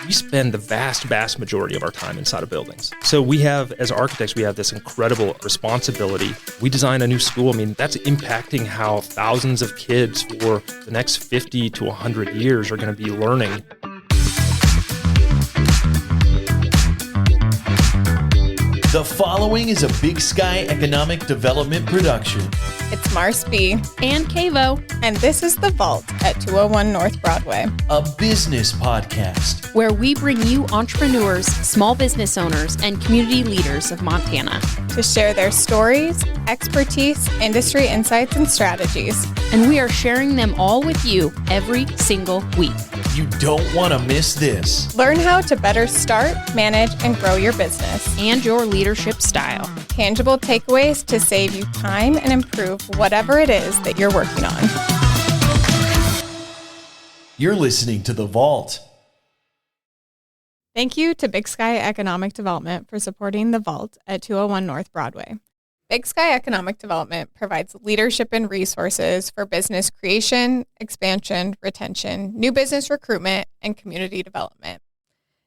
we spend the vast majority of our time inside of buildings. So we have, as architects, we have this incredible responsibility. We design a new school. I mean, that's impacting how thousands of kids for the next 50 to 100 years are going to be learning. The following is a Big Sky Economic Development production. It's Mars B. And Kavo. And this is The Vault at 201 North Broadway. A business podcast. Where we bring you entrepreneurs, small business owners, and community leaders of Montana. To share their stories, expertise, industry insights, and strategies. And we are sharing them all with you every single week. You don't want to miss this. Learn how to better start, manage, and grow your business. And your leadership style. Tangible takeaways to save you time and improve whatever it is that you're working on. You're listening to The Vault. Thank you to Big Sky Economic Development for supporting The Vault at 201 North Broadway. Big Sky Economic Development provides leadership and resources for business creation, expansion, retention, new business recruitment, and community development.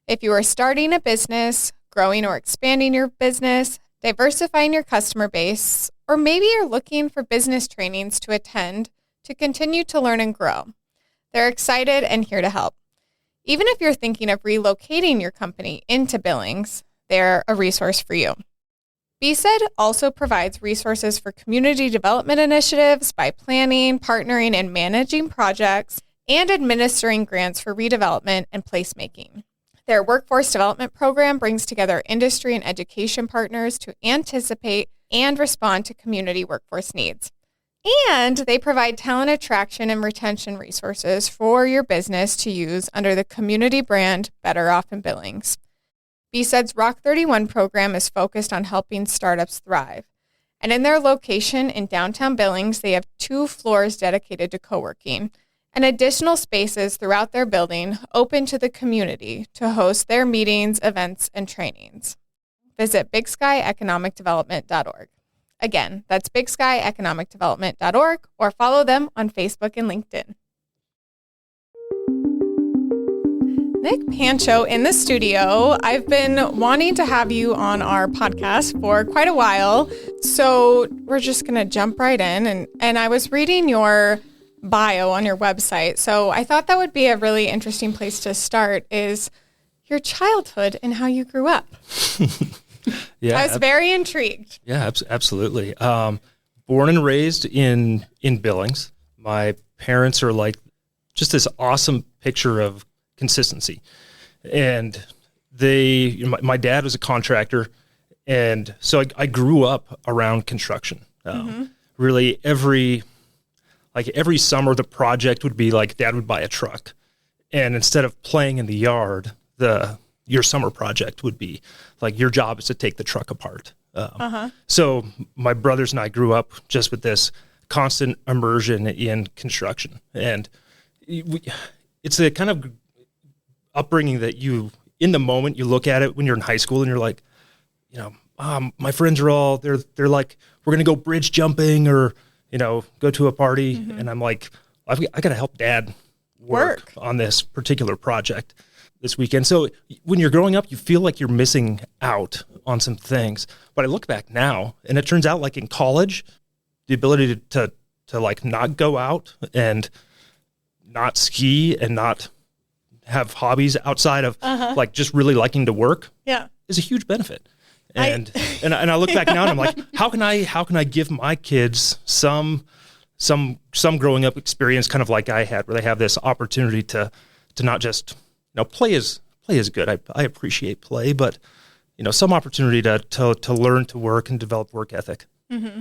If you are starting a business, growing or expanding your business, diversifying your customer base, or maybe you're looking for business trainings to attend to continue to learn and grow, they're excited and here to help. Even if you're thinking of relocating your company into Billings, they're a resource for you. BSED also provides resources for community development initiatives by planning, partnering, and managing projects and administering grants for redevelopment and placemaking. Their workforce development program brings together industry and education partners to anticipate and respond to community workforce needs. And they provide talent attraction and retention resources for your business to use under the community brand Better Off in Billings. BSED's Rock 31 program is focused on helping startups thrive. And in their location in downtown Billings, they have 2 floors dedicated to co-working and additional spaces throughout their building open to the community to host their meetings, events, and trainings. Visit bigskyeconomicdevelopment.org. Again, that's bigskyeconomicdevelopment.org, or follow them on Facebook and LinkedIn. Nick Pancheau in the studio. I've been wanting to have you on our podcast for quite a while, so we're just going to jump right in. And I was reading your bio on your website, so I thought that would be a really interesting place to start, is your childhood and how you grew up. Yeah, I was very intrigued. Yeah, absolutely. Born and raised in Billings. My parents are like just this awesome picture of consistency. And my dad was a contractor, and so I grew up around construction. Really every summer the project would be like Dad would buy a truck, and instead of playing in the yard, your summer project would be like your job is to take the truck apart. So my brothers and I grew up just with this constant immersion in construction, and it's a kind of upbringing that you, in the moment, you look at it when you're in high school and you're like, my friends are all, they're like, we're going to go bridge jumping or, go to a party. And I'm like, I got to help Dad work on this particular project this weekend. So when you're growing up, you feel like you're missing out on some things. But I look back now, and it turns out like in college, the ability to like not go out and not ski and not have hobbies outside of like just really liking to work is a huge benefit. And I look back now and I'm like, how can I give my kids some growing up experience kind of like I had, where they have this opportunity to not just, play is good. I appreciate play, but some opportunity to learn to work and develop work ethic. Mm-hmm.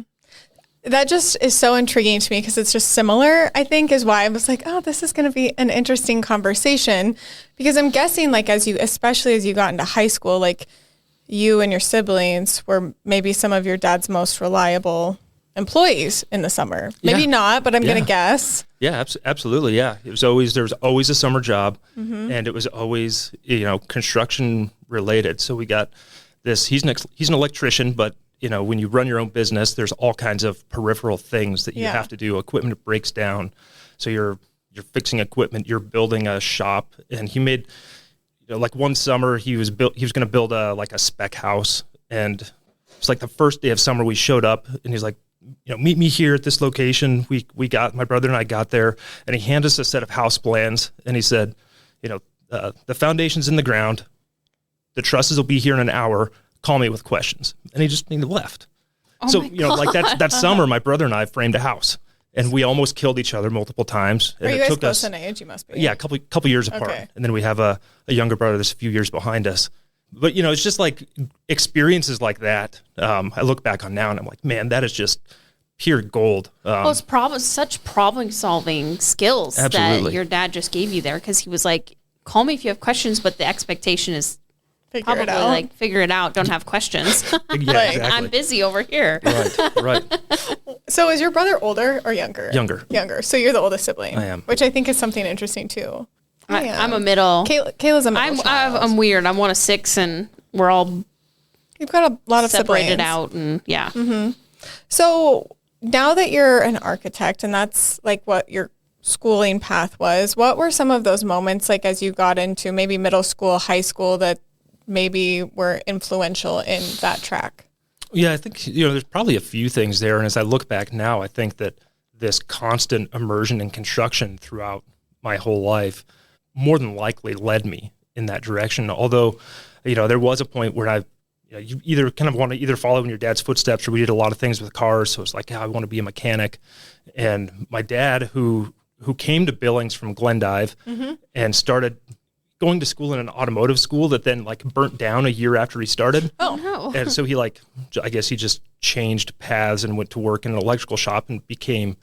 That just is so intriguing to me because it's just similar, I think, is why I was like, oh, this is going to be an interesting conversation, because I'm guessing like especially as you got into high school, like you and your siblings were maybe some of your dad's most reliable employees in the summer. Maybe not, but I'm going to guess. Yeah, absolutely. Yeah. There was always a summer job, and it was always, construction related. So we got this, he's an electrician, but when you run your own business, there's all kinds of peripheral things that you have to do. Equipment breaks down. So you're fixing equipment, you're building a shop. And he made, like one summer he was going to build a spec house, and it's like the first day of summer we showed up, and he's like, meet me here at this location. My brother and I got there, and he handed us a set of house plans, and he said, the foundation's in the ground, the trusses will be here in an hour, call me with questions. And he left. Oh So, my God. like that summer, my brother and I framed a house, and we almost killed each other multiple times. And Are you guys close in age? You must be. Yeah, a couple years apart. Okay. And then we have a younger brother that's a few years behind us. But, it's just like experiences like that. I look back on now and I'm like, man, that is just pure gold. Well, it's such problem-solving skills Absolutely. that your dad just gave you there, because he was like, call me if you have questions, but the expectation is Figure it out. like, figure it out, don't have questions. Yeah, Right. exactly. I'm busy over here. Right. So is your brother older or younger? Younger. Younger. So you're the oldest sibling. I am. Which I think is something interesting too. I'm a middle. Kayla's a middle child. I'm weird. I'm one of 6, and we're all You've got a lot of separated siblings. out, and yeah. So now that you're an architect and that's like what your schooling path was, what were some of those moments like as you got into maybe middle school, high school that maybe were influential in that track? Yeah, I think, there's probably a few things there. And as I look back now, I think that this constant immersion in construction throughout my whole life more than likely led me in that direction. Although, there was a point where you either kind of want to either follow in your dad's footsteps, or we did a lot of things with cars. So it's like, I want to be a mechanic. And my dad, who came to Billings from Glendive and started going to school in an automotive school that then like burnt down a year after he started. Oh, no. And so I guess he just changed paths and went to work in an electrical shop and became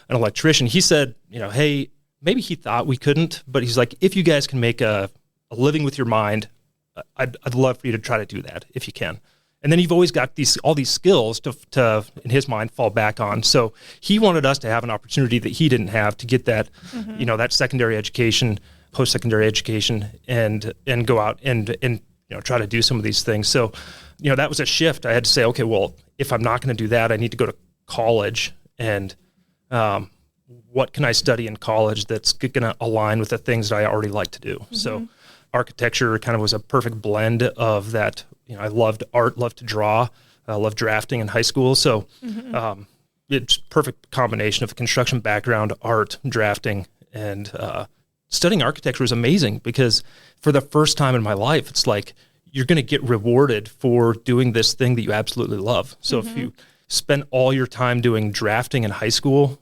an electrician. He said, hey, maybe he thought we couldn't, but he's like, if you guys can make a living with your mind, I'd love for you to try to do that if you can. And then you've always got all these skills to in his mind fall back on. So he wanted us to have an opportunity that he didn't have to get that, that secondary education, post-secondary education, and go out and try to do some of these things. So, that was a shift. I had to say, okay, well, if I'm not going to do that, I need to go to college. And what can I study in college that's going to align with the things that I already like to do? So architecture kind of was a perfect blend of that. I loved art, loved to draw, loved drafting in high school. So it's perfect combination of construction background, art, drafting, and studying architecture was amazing because for the first time in my life, it's like you're going to get rewarded for doing this thing that you absolutely love. So if you spend all your time doing drafting in high school,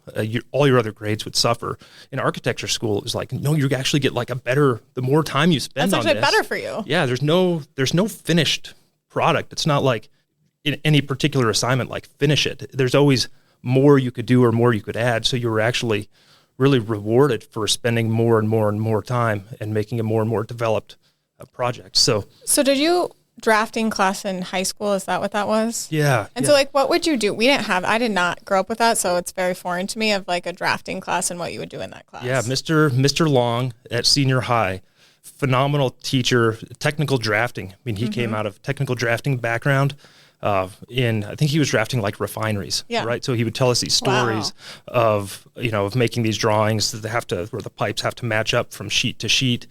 all your other grades would suffer. In architecture school, it was like, no, you actually get like the more time you spend that's on actually this. better for you. Yeah, there's no finished product. It's not like in any particular assignment, like finish it. There's always more you could do or more you could add. So you were actually really rewarded for spending more and more and more time and making a more and more developed project. So did you drafting class in high school? Is that what that was? yeah. And so like, what would you do? I did not grow up with that. So it's very foreign to me of like a drafting class and what you would do in that class. Yeah, Mr. Long at senior high, phenomenal teacher, technical drafting. I mean, he came out of technical drafting background. I think he was drafting like refineries, right? So he would tell us these stories of making these drawings that where the pipes have to match up from sheet to sheet,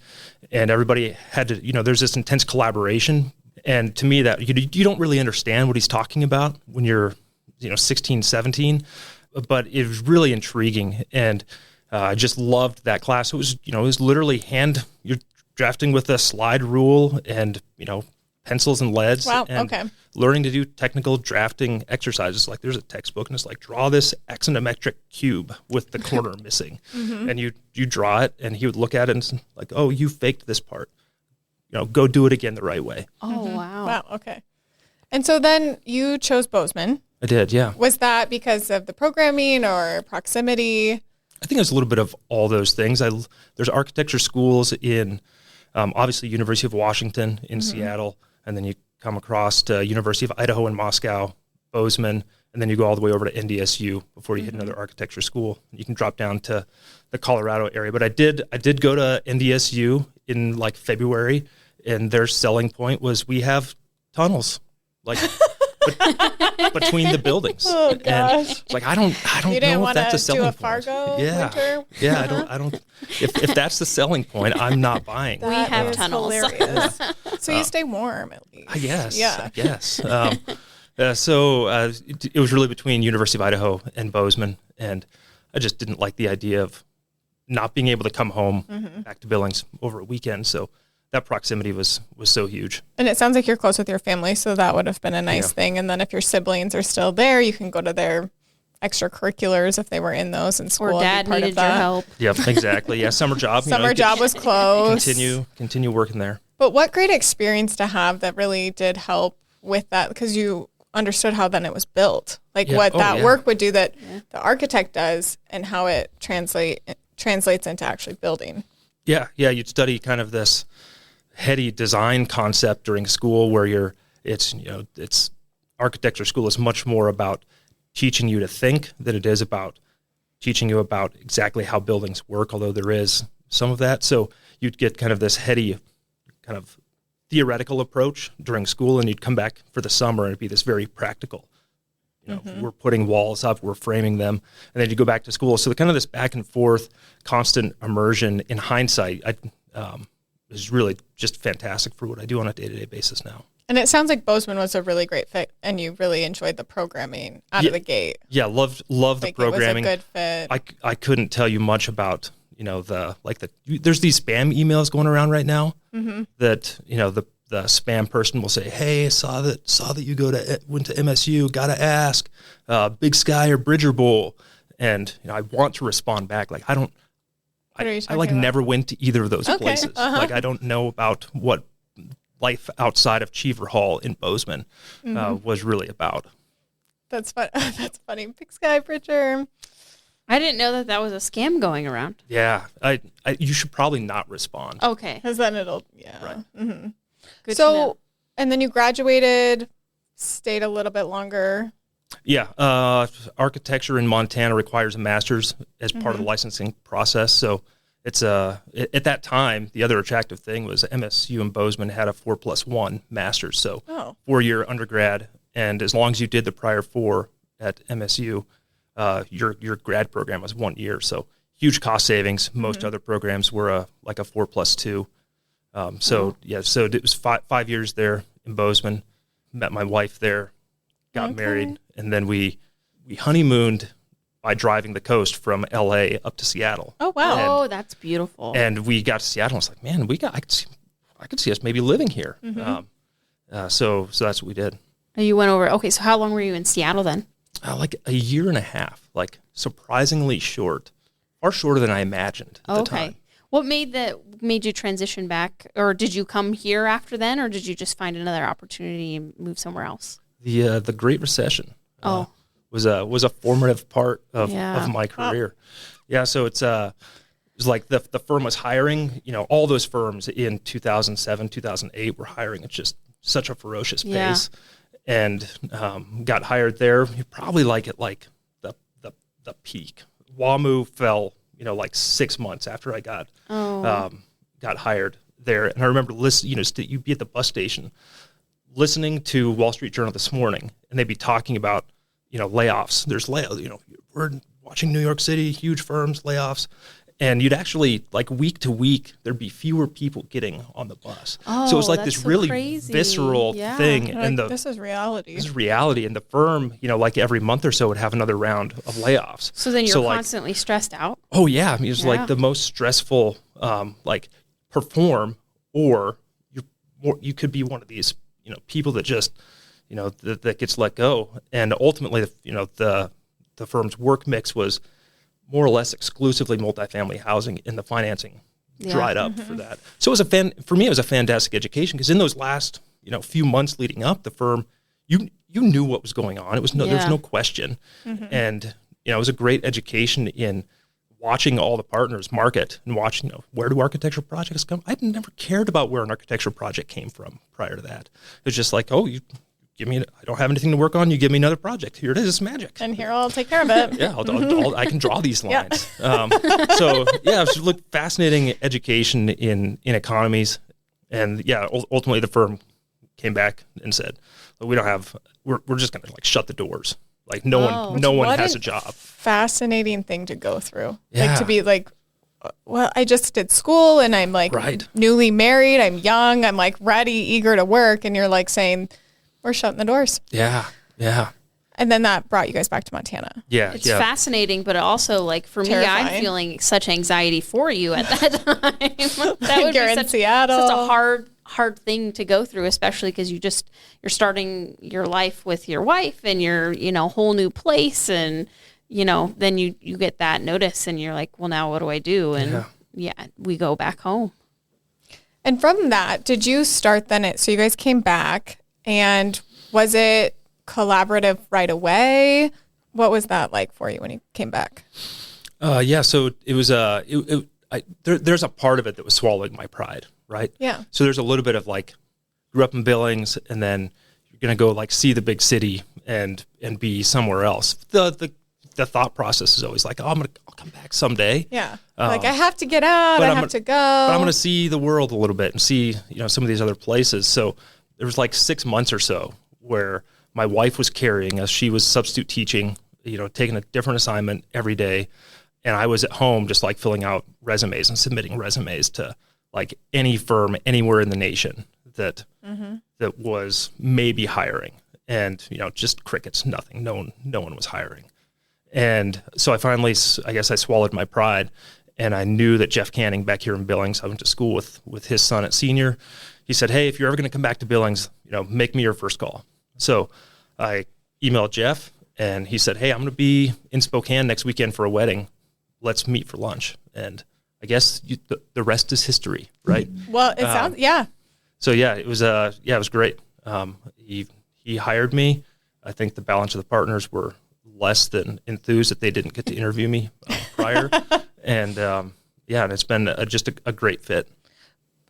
and everybody had to, there's this intense collaboration. And to me, that you don't really understand what he's talking about when you're, 16, 17, but it was really intriguing, and I just loved that class. It was literally you're drafting with a slide rule and pencils and leads. Wow. And Okay. learning to do technical drafting exercises. Like there's a textbook and it's like, draw this axonometric cube with the corner missing. And you draw it, and he would look at it and like, oh, you faked this part. Go do it again the right way. Oh, wow. Wow. Okay. And so then you chose Bozeman. I did, yeah. Was that because of the programming or proximity? I think it's a little bit of all those things. There's architecture schools in, obviously, University of Washington in Seattle, and then you come across to University of Idaho in Moscow, Bozeman, and then you go all the way over to NDSU before you hit another architecture school. You can drop down to the Colorado area. But I did go to NDSU in like February, and their selling point was we have tunnels. Like between the buildings. Oh, And gosh. it's like I don't You didn't know if want that's a to selling do a point. Fargo Yeah, winter? yeah. I don't. If that's the selling point, I'm not buying. We have is tunnels. hilarious. So you stay warm at least. Yes. Yeah. Yes. It was really between University of Idaho and Bozeman, and I just didn't like the idea of not being able to come home back to Billings over a weekend. So that proximity was so huge. And it sounds like you're close with your family, so that would have been a nice Yeah. thing. And then if your siblings are still there, you can go to their extracurriculars if they were in those in school. Or and be dad part of needed your that. help. Yep, exactly. Yeah, summer job. Summer you could job was close. Continue working there. But what great experience to have that really did help with that, because you understood how then it was built, like Yeah. what Oh, that yeah. work would do that the architect does and how it translates into actually building. Yeah, you'd study kind of this heady design concept during school where it's architecture school is much more about teaching you to think than it is about teaching you about exactly how buildings work, although there is some of that. So you'd get kind of this heady kind of theoretical approach during school, and you'd come back for the summer and it'd be this very practical. We're putting walls up, we're framing them, and then you go back to school. So the kind of this back and forth, constant immersion in hindsight, is really just fantastic for what I do on a day-to-day basis now. And it sounds like Bozeman was a really great fit, and you really enjoyed the programming out of the gate. Yeah, love the Like programming. it was a good fit. I couldn't tell you much about there's these spam emails going around right now that the spam person will say, hey, I saw that you went to MSU, gotta ask, Big Sky or Bridger Bowl, and I want to respond back like I never went to either of those places. Like I don't know about what life outside of Cheever Hall in Bozeman was really about. That's fun. That's funny. Big Sky Bridger. I didn't know that was a scam going around. Yeah, you should probably not respond. Okay. Because then it'll, Right. Mm-hmm. Good to know. And then you graduated, stayed a little bit longer. Yeah, architecture in Montana requires a master's as part of the licensing process. So it's at that time, the other attractive thing was MSU and Bozeman had a 4+1 master's. So 4-year undergrad, and as long as you did the prior 4 at MSU, your grad program was 1 year. So huge cost savings. Most other programs were like a 4+2. So it was 5 years there in Bozeman. Met my wife there, got married, and then we honeymooned by driving the coast from LA up to Seattle. Oh wow! That's beautiful. And we got to Seattle. And I was like, man, I could see us maybe living here. So that's what we did. You went over. Okay, so how long were you in Seattle then? Like a year and a half. Like surprisingly short, far shorter than I imagined at the time. What made you transition back, or did you come here after then, or did you just find another opportunity and move somewhere else? The Great Recession was a formative part of my career. Yeah, so it was like the firm was hiring. All those firms in 2007, 2008 were hiring at just such a ferocious pace, and got hired there. Probably like at the peak. WAMU fell. Like 6 months after I got hired there. And I remember you'd be at the bus station listening to Wall Street Journal This Morning, and they'd be talking about, layoffs. There's layoffs, we're watching New York City, huge firms, layoffs. And you'd actually, like week to week, there'd be fewer people getting on the bus. So it was like this really visceral thing. And this is reality. This is reality. And the firm, like every month or so would have another round of layoffs. So then you're constantly stressed out? Oh, yeah. I mean, it was like the most stressful, perform, or you could be one of these, people that just, that gets let go. And ultimately, the firm's work mix was more or less exclusively multifamily housing, and the financing dried up for that. So it was for me, it was a fantastic education, because in those last, few months leading up, the firm, you knew what was going on. It was there's no question. And, it was a great education in watching all the partners market and watching, where do architectural projects come? I'd never cared about where an architectural project came from prior to that. It was just like, you give me, I don't have anything to work on. You give me another project. Here it is. It's magic. And here I'll take care of it. Yeah, I can draw these lines. It was fascinating education in economies, and ultimately the firm came back and said, we're just going to like shut the doors. Like no one has a job. Fascinating thing to go through. Yeah. Like to be like, well, I just did school and I'm like newly married. I'm young. I'm like ready, eager to work. And you're like saying, we're shutting the doors. Yeah. Yeah. And then that brought you guys back to Montana. Yeah. It's fascinating, but also like for Terrifying. me, I'm feeling such anxiety for you at that time. That would You're be in Seattle. such a hard thing to go through, especially because you're starting your life with your wife and you're, whole new place. And, then you get that notice and you're like, well, now what do I do? And we go back home. And from that, did you start then so you guys came back, and was it collaborative right away? What was that like for you when you came back? So it was, there's a part of it that was swallowing my pride, right? Yeah. So there's a little bit of like, grew up in Billings, and then you're going to go like see the big city and be somewhere else. The thought process is always like, oh, I'll come back someday. Yeah. Like I have to get out. I have to go. But I'm going to see the world a little bit and see, some of these other places. So there was like 6 months or so where my wife was carrying us. She was substitute teaching, taking a different assignment every day. And I was at home just like filling out resumes and submitting resumes to like any firm anywhere in the nation that was maybe hiring. And, just crickets, nothing. No one was hiring. And so I finally, I guess I swallowed my pride, and I knew that Jeff Canning back here in Billings, I went to school with his son at senior. He said, hey, if you're ever going to come back to Billings, make me your first call. So I emailed Jeff, and he said, hey, I'm going to be in Spokane next weekend for a wedding. Let's meet for lunch. And I guess the rest is history, right? Well, it sounds, yeah. So it was great. He hired me. I think the balance of the partners were less than enthused that they didn't get to interview me prior. And and it's been just a great fit.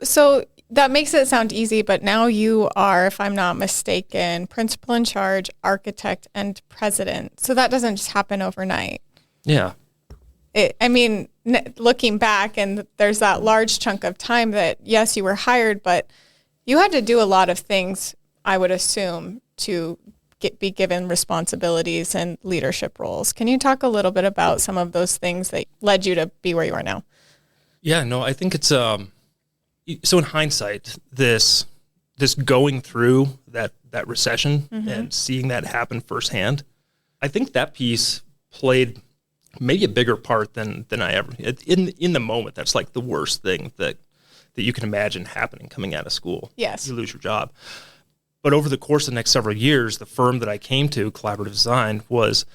So that makes it sound easy, but now you are, if I'm not mistaken, principal in charge, architect, and president. So that doesn't just happen overnight. Yeah. Looking back, and there's that large chunk of time that, yes, you were hired, but you had to do a lot of things, I would assume, to be given responsibilities and leadership roles. Can you talk a little bit about some of those things that led you to be where you are now? Yeah, no, I think it's so in hindsight, this going through that recession and seeing that happen firsthand, I think that piece played maybe a bigger part than I ever in the moment. That's like the worst thing that you can imagine happening coming out of school. Yes. You lose your job. But over the course of the next several years, the firm that I came to, Collaborative Design, was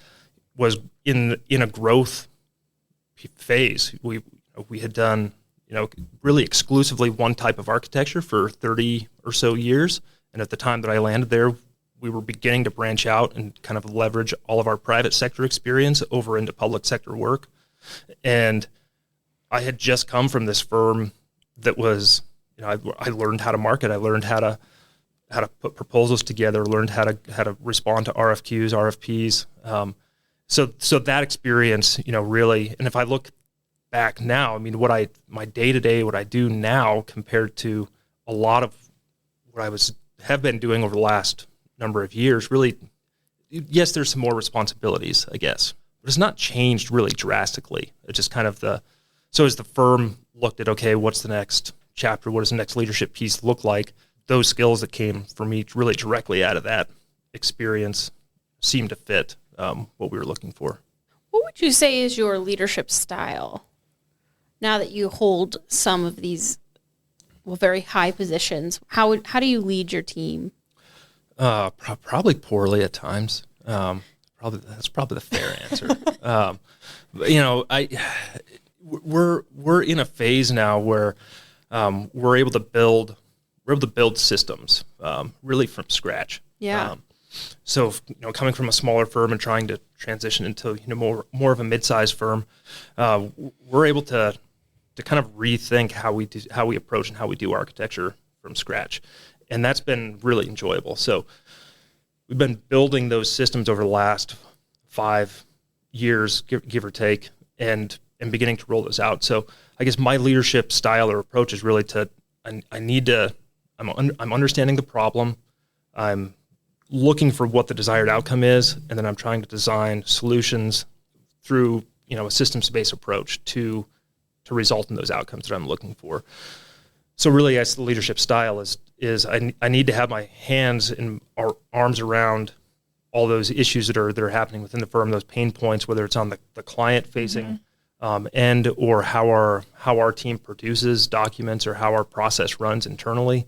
in a growth phase. We had done really exclusively one type of architecture for 30 or so years, and at the time that I landed there, we were beginning to branch out and kind of leverage all of our private sector experience over into public sector work. And I had just come from this firm that was, I learned how to market. I learned how to put proposals together, learned how to respond to RFQs, RFPs. So that experience, really, and if I look back now, my day-to-day, what I do now compared to a lot of what I have been doing over the last number of years, really, yes, there's some more responsibilities, I guess, but it's not changed really drastically. It's just kind of so as the firm looked at, okay, what's the next chapter? What does the next leadership piece look like? Those skills that came for me really directly out of that experience seemed to fit what we were looking for. What would you say is your leadership style now that you hold some of these very high positions? How do you lead your team? Probably poorly at times. That's probably the fair answer. We're in a phase now where we're able to build systems really from scratch. Yeah. So coming from a smaller firm and trying to transition into more of a mid-sized firm, we're able to kind of rethink how we approach and how we do architecture from scratch, and that's been really enjoyable. So we've been building those systems over the last 5 years, give or take, and beginning to roll those out. So I guess my leadership style or approach is really I'm understanding the problem. I'm looking for what the desired outcome is, and then I'm trying to design solutions through, a systems-based approach to result in those outcomes that I'm looking for. So really, the leadership style is I need to have my hands and arms around all those issues that are happening within the firm, those pain points, whether it's on the client-facing end, or how our team produces documents, or how our process runs internally.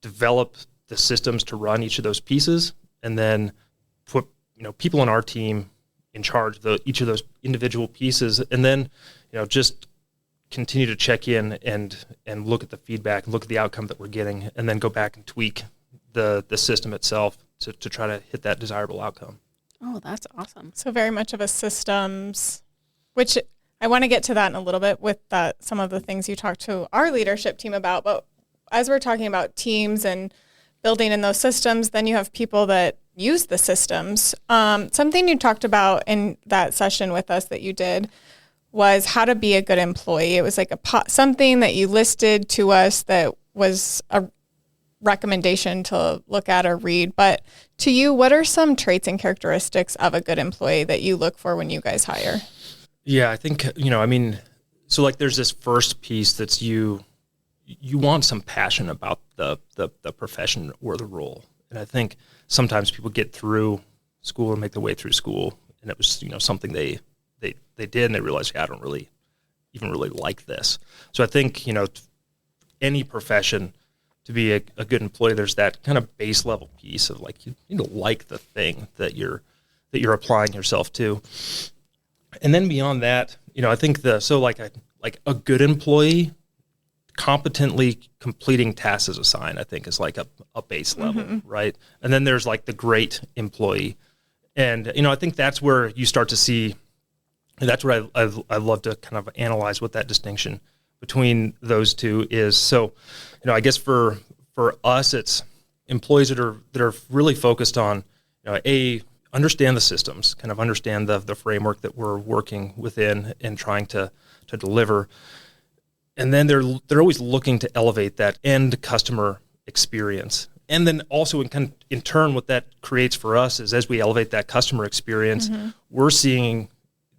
Develop the systems to run each of those pieces, and then put people on our team in charge of each of those individual pieces, and then just continue to check in and look at the feedback, look at the outcome that we're getting, and then go back and tweak the system itself to try to hit that desirable outcome. Oh, that's awesome. So very much of a systems, which I want to get to that in a little bit with some of the things you talked to our leadership team about. But as we're talking about teams and building in those systems, then you have people that use the systems. Something you talked about in that session with us that you did was how to be a good employee. It was like something that you listed to us that was a recommendation to look at or read. But to you, what are some traits and characteristics of a good employee that you look for when you guys hire? Yeah, I think, so like there's this first piece that's you want some passion about the profession or the role. And I think sometimes people get through school and make their way through school, and it was, something they did, and they realized, I don't really even really like this. So I think, any profession, to be a good employee, there's that kind of base level piece of like, you need to like the thing that you're applying yourself to. And then beyond that, I think a good employee competently completing tasks as assigned, I think is like a base level, right? And then there's like the great employee. And, I think that's where you start to see, that's where I love to kind of analyze what that distinction between those two is. So, I guess for us, it's employees that are really focused on, understand the systems, kind of understand the framework that we're working within and trying to deliver. And then they're always looking to elevate that end customer experience. And then also in turn, what that creates for us is as we elevate that customer experience, we're seeing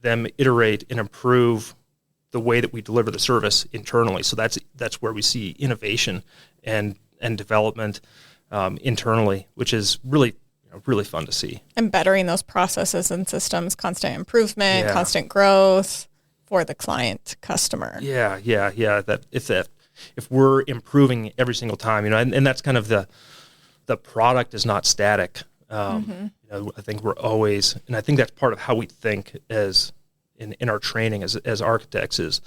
them iterate and improve the way that we deliver the service internally. So that's where we see innovation and development internally, which is really fun to see. And bettering those processes and systems, constant improvement, constant growth for the client customer. Yeah. That if we're improving every single time, and that's kind of the product is not static. I think we're always, and I think that's part of how we think as in our training as architects, is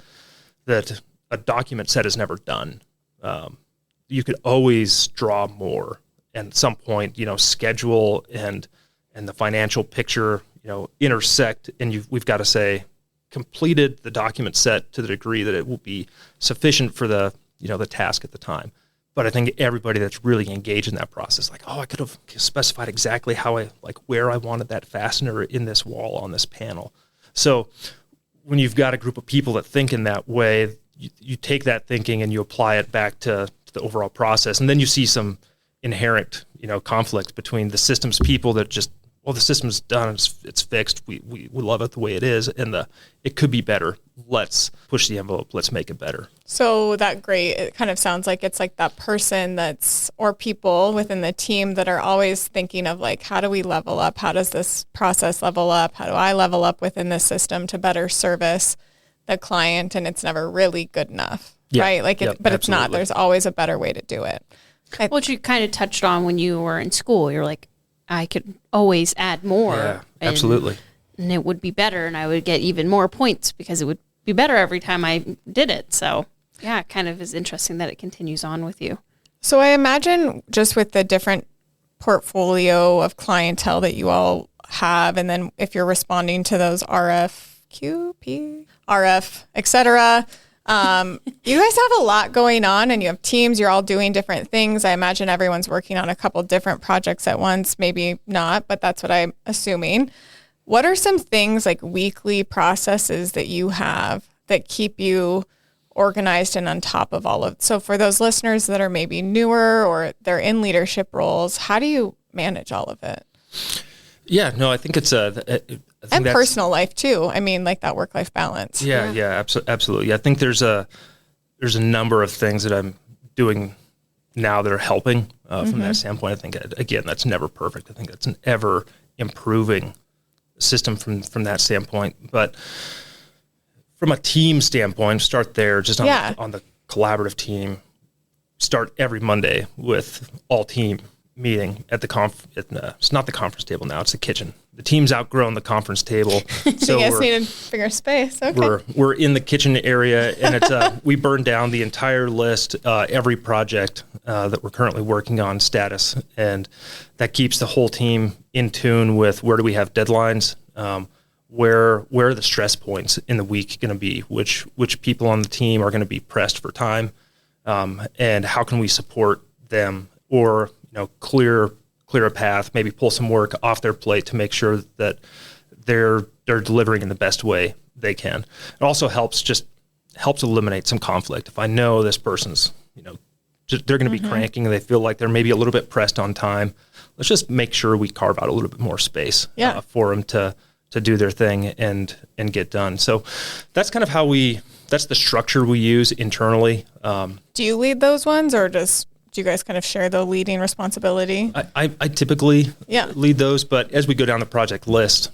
that a document set is never done. You could always draw more. And at some point, schedule and the financial picture, intersect, and we've got to say, completed the document set to the degree that it will be sufficient for the task at the time. But I think everybody that's really engaged in that process, like, I could have specified exactly where I wanted that fastener in this wall on this panel. So when you've got a group of people that think in that way, you take that thinking and you apply it back to the overall process, and then you see some inherent, conflict between the systems people that just, the system's done, it's fixed, we love it the way it is, and it could be better. Let's push the envelope, let's make it better. So it kind of sounds like it's like that person or people within the team that are always thinking of like, how do we level up? How does this process level up? How do I level up within this system to better service the client? And it's never really good enough, right? But absolutely. It's not. There's always a better way to do it. What you kind of touched on when you were in school, you're like, I could always add more. Yeah, absolutely. And it would be better, and I would get even more points because it would be better every time I did it. So, yeah, it kind of is interesting that it continues on with you. So I imagine just with the different portfolio of clientele that you all have, and then if you're responding to those RFQ, RF, et cetera, you guys have a lot going on, and you have teams, you're all doing different things. I imagine everyone's working on a couple different projects at once, maybe not, but that's what I'm assuming. What are some things like weekly processes that you have that keep you organized and on top of all of. So for those listeners that are maybe newer or they're in leadership roles, how do you manage all of it? Yeah, no, I think it's and personal life too. I mean, like that work-life balance. Yeah, absolutely. I think there's a number of things that I'm doing now that are helping from that standpoint. I think, again, that's never perfect. I think that's an ever improving system from that standpoint. But from a team standpoint, start there, just on the collaborative team, start every Monday with all team meeting at the it's not the conference table now, it's the kitchen. The team's outgrown the conference table. So you guys need a bigger space. Okay. We're in the kitchen area, and it's we burn down the entire list, every project that we're currently working on status, and that keeps the whole team in tune with where do we have deadlines, where are the stress points in the week going to be, which people on the team are going to be pressed for time, and how can we support them, or clear a path, maybe pull some work off their plate to make sure that they're delivering in the best way they can. It also helps eliminate some conflict. If I know this person's, they're going to be cranking and they feel like they're maybe a little bit pressed on time, let's just make sure we carve out a little bit more space for them to do their thing and get done. So that's kind of that's the structure we use internally. Do you lead those ones, or do you guys kind of share the leading responsibility? I typically lead those, but as we go down the project list,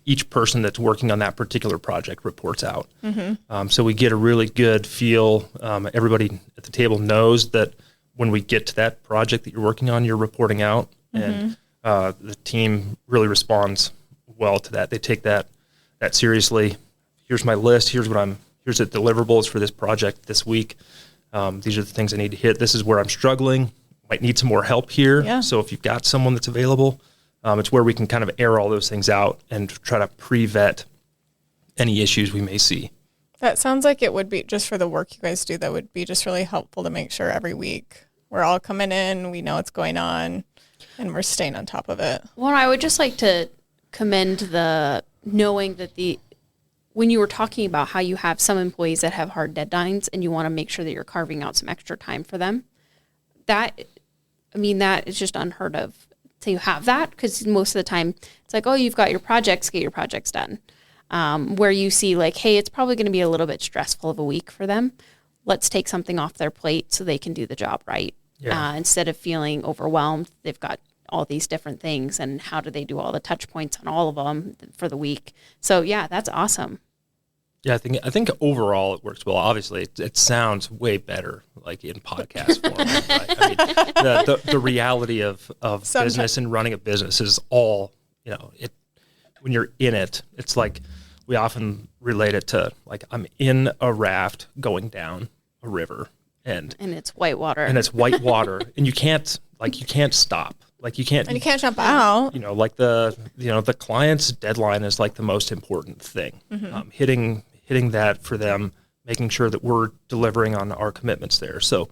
each person that's working on that particular project reports out. So we get a really good feel. Everybody at the table knows that when we get to that project that you're working on, you're reporting out, and the team really responds well to that. They take that seriously. Here's my list. Here's the deliverables for this project this week. These are the things I need to hit. This is where I'm struggling. Might need some more help here. Yeah. So if you've got someone that's available, it's where we can kind of air all those things out and try to pre-vet any issues we may see. That sounds like it would be, just for the work you guys do, that would be just really helpful to make sure every week we're all coming in, we know what's going on, and we're staying on top of it. Well, I would just like to commend the knowing that when you were talking about how you have some employees that have hard deadlines and you want to make sure that you're carving out some extra time for them, that is just unheard of to have that, because most of the time it's like, oh, you've got your projects, get your projects done. Where you see like, hey, it's probably going to be a little bit stressful of a week for them. Let's take something off their plate so they can do the job right. Instead of feeling overwhelmed, they've got all these different things, and how do they do all the touch points on all of them for the week? So yeah, that's awesome. Yeah, I think overall it works well. Obviously, it sounds way better like in podcast format. Right? I mean, the reality of business and running a business is all, when you're in it, it's like we often relate it to like I'm in a raft going down a river, and it's white water. And you can't stop. Like you can't jump out. Like the client's deadline is like the most important thing. Hitting that for them, making sure that we're delivering on our commitments there. So,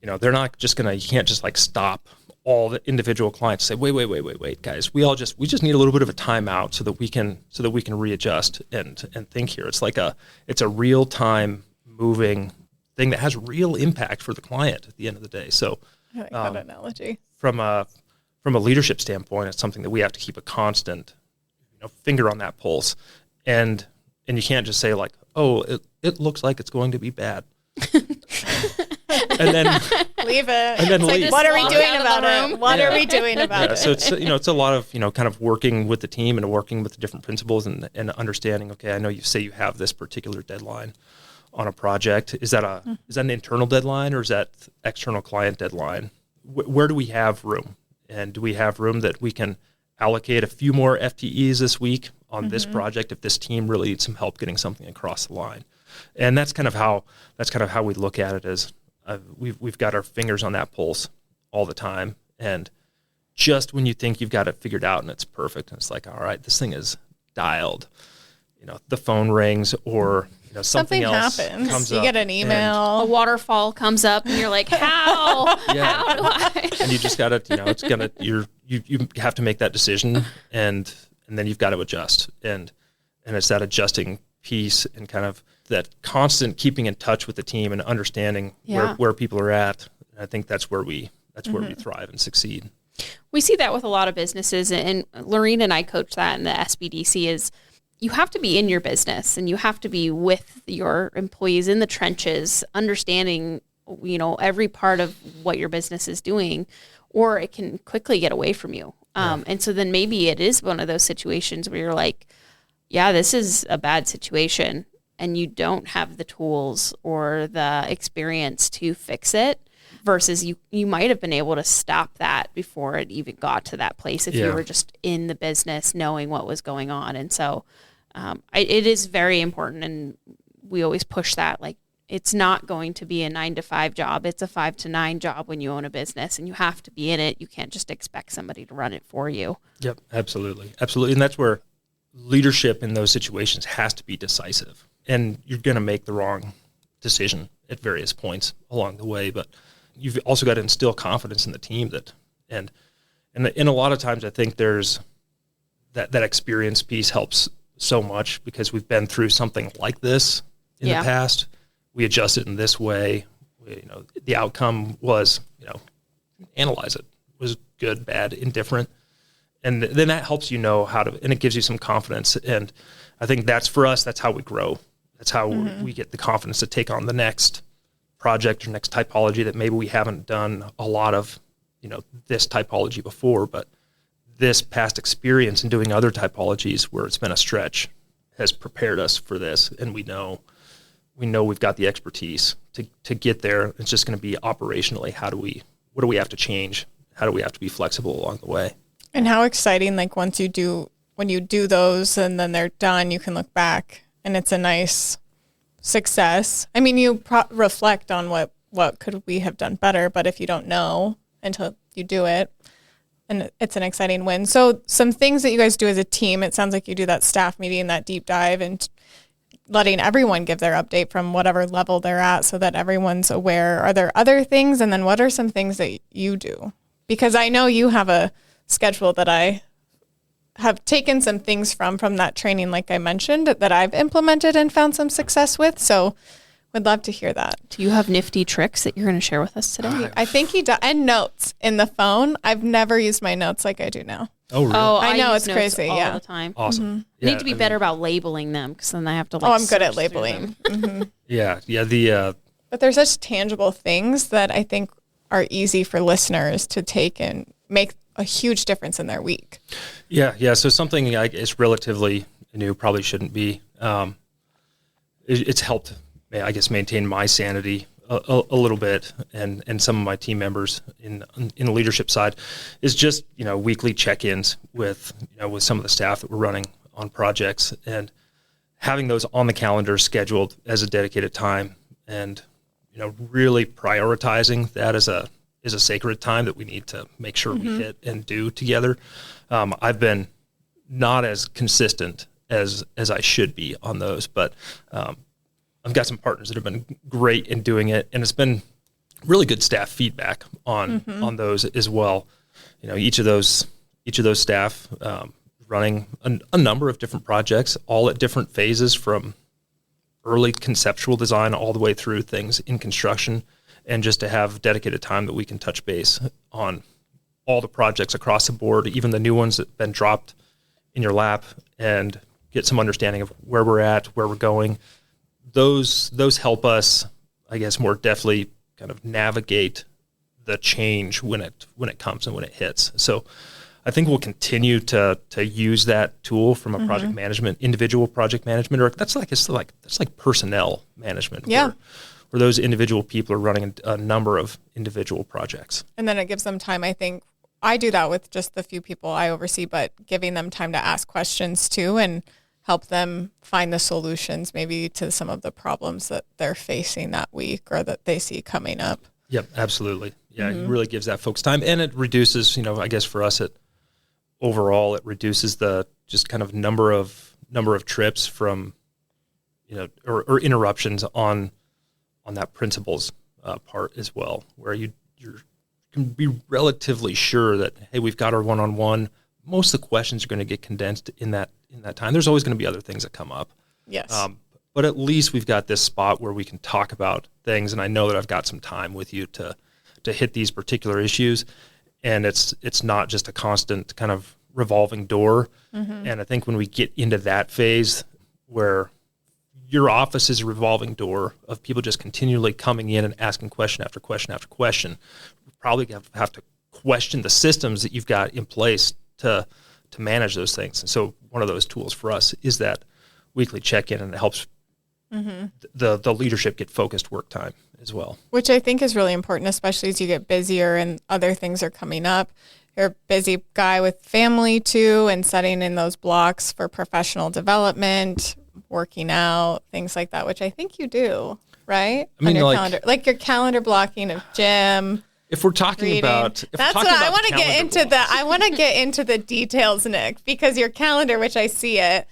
they're not just you can't just like stop all the individual clients, say, wait, guys, we just need a little bit of a timeout so that we can readjust and think here. It's like it's a real time moving thing that has real impact for the client at the end of the day. So I like that analogy. From a leadership standpoint, it's something that we have to keep a constant, finger on that pulse. And you can't just say like, oh, it looks like it's going to be bad. And then leave it. And then leave. Like, what are we doing about it? What are we doing about it? So it's a lot of, kind of working with the team and working with the different principals and understanding, okay, I know you say you have this particular deadline on a project. Is that an internal deadline, or is that external client deadline? Where do we have room? And do we have room that we can allocate a few more FTEs this week on this project if this team really needs some help getting something across the line? And that's kind of how we look at it, as we've got our fingers on that pulse all the time. And just when you think you've got it figured out and it's perfect, and it's like, all right, this thing is dialed, the phone rings, or something else happens. Comes you up, get an email, a waterfall comes up, and you're like, how? How do I? And you just gotta, you have to make that decision, and then you've got to adjust, and it's that adjusting piece, and kind of that constant keeping in touch with the team and understanding where people are at. And I think that's where we thrive and succeed. We see that with a lot of businesses, and Lorene and I coach that in the SBDC is you have to be in your business and you have to be with your employees in the trenches, understanding, every part of what your business is doing, or it can quickly get away from you. And so then maybe it is one of those situations where you're like, yeah, this is a bad situation, and you don't have the tools or the experience to fix it, versus you might have been able to stop that before it even got to that place if you were just in the business knowing what was going on. And so it is very important, and we always push that. Like, it's not going to be a 9-to-5 job. It's a 5 to 9 job when you own a business, and you have to be in it. You can't just expect somebody to run it for you. Yep, absolutely. Absolutely. And that's where leadership in those situations has to be decisive. And you're going to make the wrong decision at various points along the way, but you've also got to instill confidence in the team and a lot of times I think there's that experience piece helps so much because we've been through something like this in the past. We adjust it in this way. The outcome was, analyze it. Was good, bad, indifferent. And then that helps how to, and it gives you some confidence. And I think that's, for us, that's how we grow. That's how we get the confidence to take on the next project or next typology that maybe we haven't done a lot of, this typology before, but this past experience in doing other typologies where it's been a stretch has prepared us for this. And we know we've got the expertise to get there. It's just going to be operationally, what do we have to change? How do we have to be flexible along the way? And how exciting, like when you do those and then they're done, you can look back and it's a nice success. I mean, you reflect on what could we have done better, but if you don't know until you do it, and it's an exciting win. So some things that you guys do as a team, it sounds like you do that staff meeting, that deep dive, and letting everyone give their update from whatever level they're at so that everyone's aware. Are there other things? And then what are some things that you do? Because I know you have a schedule that I have taken some things from that training, like I mentioned, that I've implemented and found some success with. So would love to hear that. Do you have nifty tricks that you're going to share with us today? I think he does. And notes in the phone. I've never used my notes like I do now. Oh, really? Oh, I know, use it's crazy. all Yeah. the time. Awesome. Mm-hmm. Yeah, Need to be better about labeling them, because then I have to I'm good at search labeling. through them. Mm-hmm. Yeah. But there's such tangible things that I think are easy for listeners to take and make a huge difference in their week. Yeah. So something is relatively new, probably shouldn't be. It's helped, I guess, maintain my sanity a little bit, and some of my team members in the leadership side is just weekly check-ins with some of the staff that we're running on projects, and having those on the calendar scheduled as a dedicated time, and really prioritizing that as a sacred time that we need to make sure we hit and do together. I've been not as consistent as I should be on those, but I've got some partners that have been great in doing it, and it's been really good staff feedback on those as well. Each of those staff running a number of different projects, all at different phases, from early conceptual design all the way through things in construction, and just to have dedicated time that we can touch base on all the projects across the board, even the new ones that have been dropped in your lap, and get some understanding of where we're at, where we're going. Those help us, I guess, more deftly kind of navigate the change when it comes and when it hits. So I think we'll continue to use that tool from a project management, individual project management, or that's like personnel management. Yeah. Where those individual people are running a number of individual projects. And then it gives them time. I think I do that with just the few people I oversee, but giving them time to ask questions too, and help them find the solutions maybe to some of the problems that they're facing that week or that they see coming up. Yep, absolutely. Yeah, it really gives that folks time, and it reduces, I guess for us, it reduces the just kind of number of trips from, or interruptions on that principles part as well, where you can be relatively sure that, hey, we've got our one-on-one. Most of the questions are going to get condensed in that time. There's always going to be other things that come up. Yes. but at least we've got this spot where we can talk about things. And I know that I've got some time with you to hit these particular issues. And it's not just a constant kind of revolving door. And I think when we get into that phase where your office is a revolving door of people just continually coming in and asking question after question after question, we probably have to question the systems that you've got in place to manage those things. And so one of those tools for us is that weekly check-in, and it helps the leadership get focused work time as well. Which I think is really important, especially as you get busier and other things are coming up. You're a busy guy with family too, and setting in those blocks for professional development, working out, things like that, which I think you do, right? I mean, on your like, calendar, like your calendar blocking of gym. If we're talking reading. about, That's what I want to get into. I want to get into the details, Nick, because your calendar, which I see it,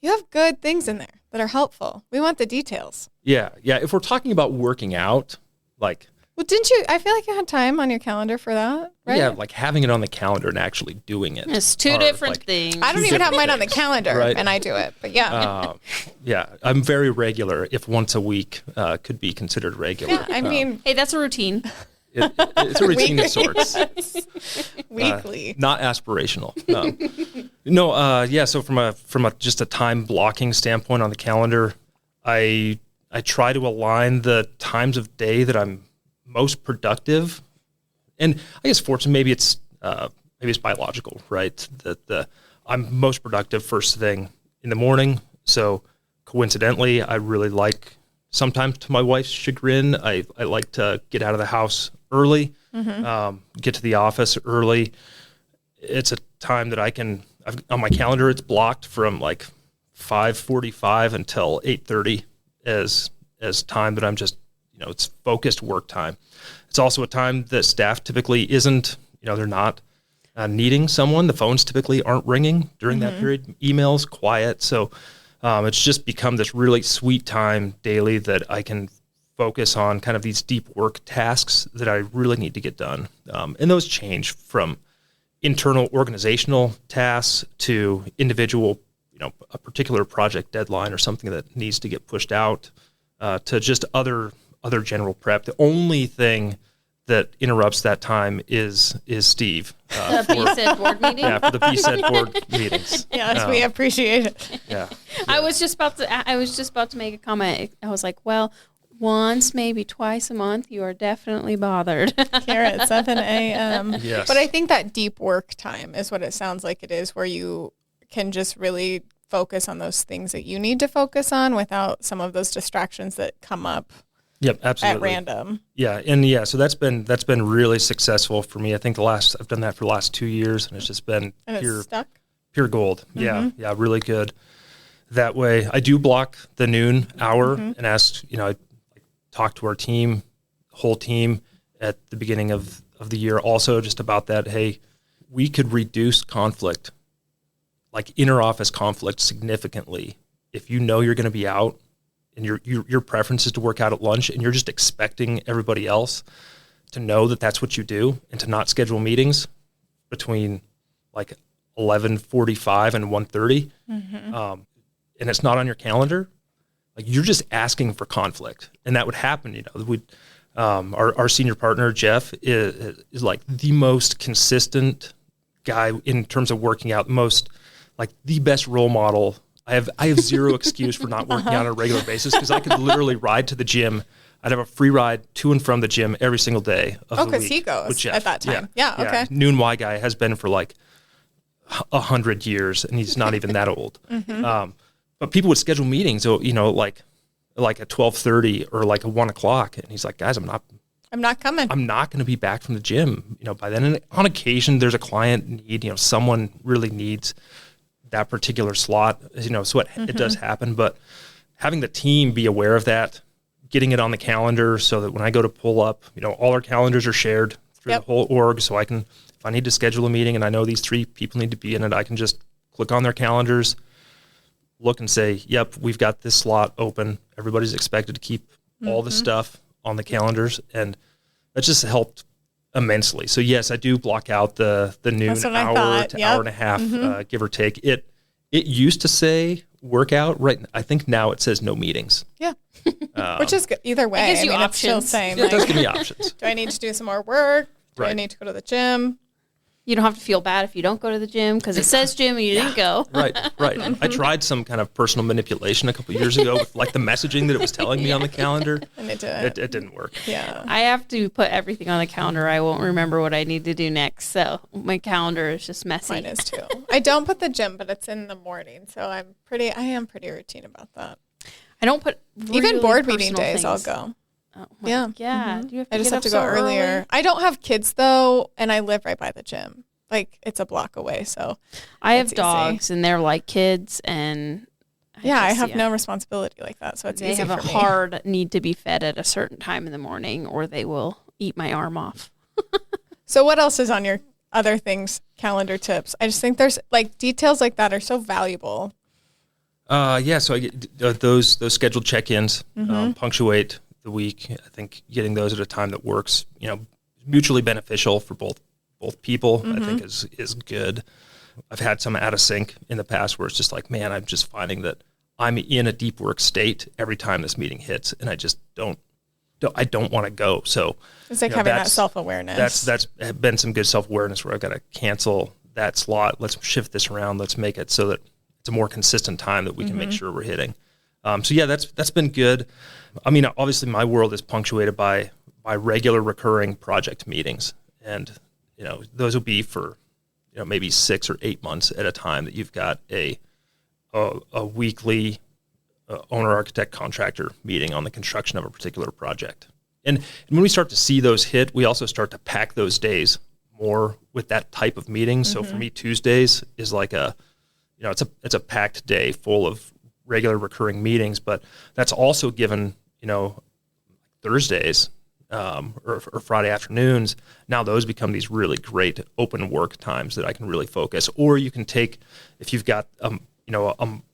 you have good things in there that are helpful. We want the details. Yeah. If we're talking about working out, like, well, didn't you? I feel like you had time on your calendar for that, right? yeah, like having it on the calendar and actually doing it. It's two different things. I don't even have mine on the calendar, right? And I do it. But yeah. Yeah, I'm very regular. If once a week could be considered regular. Yeah, I mean, Hey, that's a routine. It's a routine of sorts. Weekly. Not aspirational. So from a just a time blocking standpoint on the calendar, I try to align the times of day that I'm most productive. And I guess fortunately, maybe it's biological, right? That I'm most productive first thing in the morning. So coincidentally, I really like, sometimes to my wife's chagrin, I like to get out of the house early, get to the office early. It's a time that on my calendar, it's blocked from like 5:45 until 8:30 as time that I'm just, it's focused work time. It's also a time that staff typically isn't, they're not needing someone. The phones typically aren't ringing during that period. Emails, quiet. So it's just become this really sweet time daily that I can focus on kind of these deep work tasks that I really need to get done. And those change from internal organizational tasks to individual, a particular project deadline or something that needs to get pushed out, to just other general prep. The only thing that interrupts that time is Steve. The BSED board meeting? Yeah, for the BSED board meetings. Yes, we appreciate it. Yeah. I was just about to make a comment. I was like, well, once, maybe twice a month, you are definitely bothered. Here at 7 a.m. Yes. But I think that deep work time is what it sounds like it is, where you can just really focus on those things that you need to focus on without some of those distractions that come up. Yep, absolutely. At random. Yeah, and so that's been really successful for me. I think I've done that for the last 2 years, and it's just been It's stuck. pure gold. Yeah, really good. That way, I do block the noon hour and ask, I talk to our whole team at the beginning of the year also just about that. Hey, we could reduce conflict, like inter-office conflict, significantly if you're going to be out and your preference is to work out at lunch and you're just expecting everybody else to know that that's what you do and to not schedule meetings between like 11:45 and 1:30, and it's not on your calendar. Like, you're just asking for conflict, and that would happen. Our senior partner Jeff is like the most consistent guy in terms of working out, the best role model. I have zero excuse for not working out on a regular basis, because I could literally ride to the gym. I'd have a free ride to and from the gym every single day of the week. Because he goes with Jeff. at that time. Yeah, okay. Noon Y guy has been for like 100 years, and he's not even that old. But people would schedule meetings, like at 12:30 or like at 1 o'clock, and he's like, guys, I'm not coming. I'm not going to be back from the gym, by then. And on occasion, there's a client need, someone really needs that particular slot, so it does happen. But having the team be aware of that, getting it on the calendar so that when I go to pull up, all our calendars are shared through the whole org, so I can, if I need to schedule a meeting and I know these 3 people need to be in it, I can just click on their calendars, look and say, yep, we've got this slot open. Everybody's expected to keep all the stuff on the calendars, and that just helped immensely. So yes, I do block out the noon hour to hour and a half, give or take. It used to say workout, right? I think now it says no meetings. Yeah. Which is good. Either way. It gives you It's still options. saying, It does give me options. do I need to do some more work? Do I Right. need to go to the gym? You don't have to feel bad if you don't go to the gym because it says gym and you didn't go. Right. I tried some kind of personal manipulation a couple of years ago with like the messaging that it was telling me on the calendar. And it didn't. It didn't work. Yeah. I have to put everything on the calendar. I won't remember what I need to do next. So my calendar is just messy. Mine is too. I don't put the gym, but it's in the morning. So I am pretty routine about that. I don't put Even really board meeting personal days, I'll things. go. Oh Yeah. Yeah. Do you have to I just get have up to so go earlier. early? I don't have kids though, and I live right by the gym. Like it's a block away, so I have it's easy. dogs and they're like kids and I have no responsibility like that, so it's They easy have a for me. hard need to be fed at a certain time in the morning or they will eat my arm off. So what else is on your other things, calendar tips? I just think there's like details like that are so valuable. So I get those scheduled check-ins, punctuate the week. I think getting those at a time that works, mutually beneficial for both people, I think is good. I've had some out of sync in the past where it's just like, man, I'm just finding that I'm in a deep work state every time this meeting hits, and I just don't want to go. So It's like having that self-awareness. That's been some good self-awareness where I've got to cancel that slot. Let's shift this around. Let's make it so that it's a more consistent time that we can make sure we're hitting. That's been good. I mean, obviously my world is punctuated by regular recurring project meetings, and those will be for maybe 6 or 8 months at a time that you've got a weekly owner architect contractor meeting on the construction of a particular project. And when we start to see those hit, we also start to pack those days more with that type of meeting. So for me, Tuesdays is like it's a packed day full of regular recurring meetings, but that's also given, Thursdays or Friday afternoons. Now those become these really great open work times that I can really focus. Or you can take, if you've got, a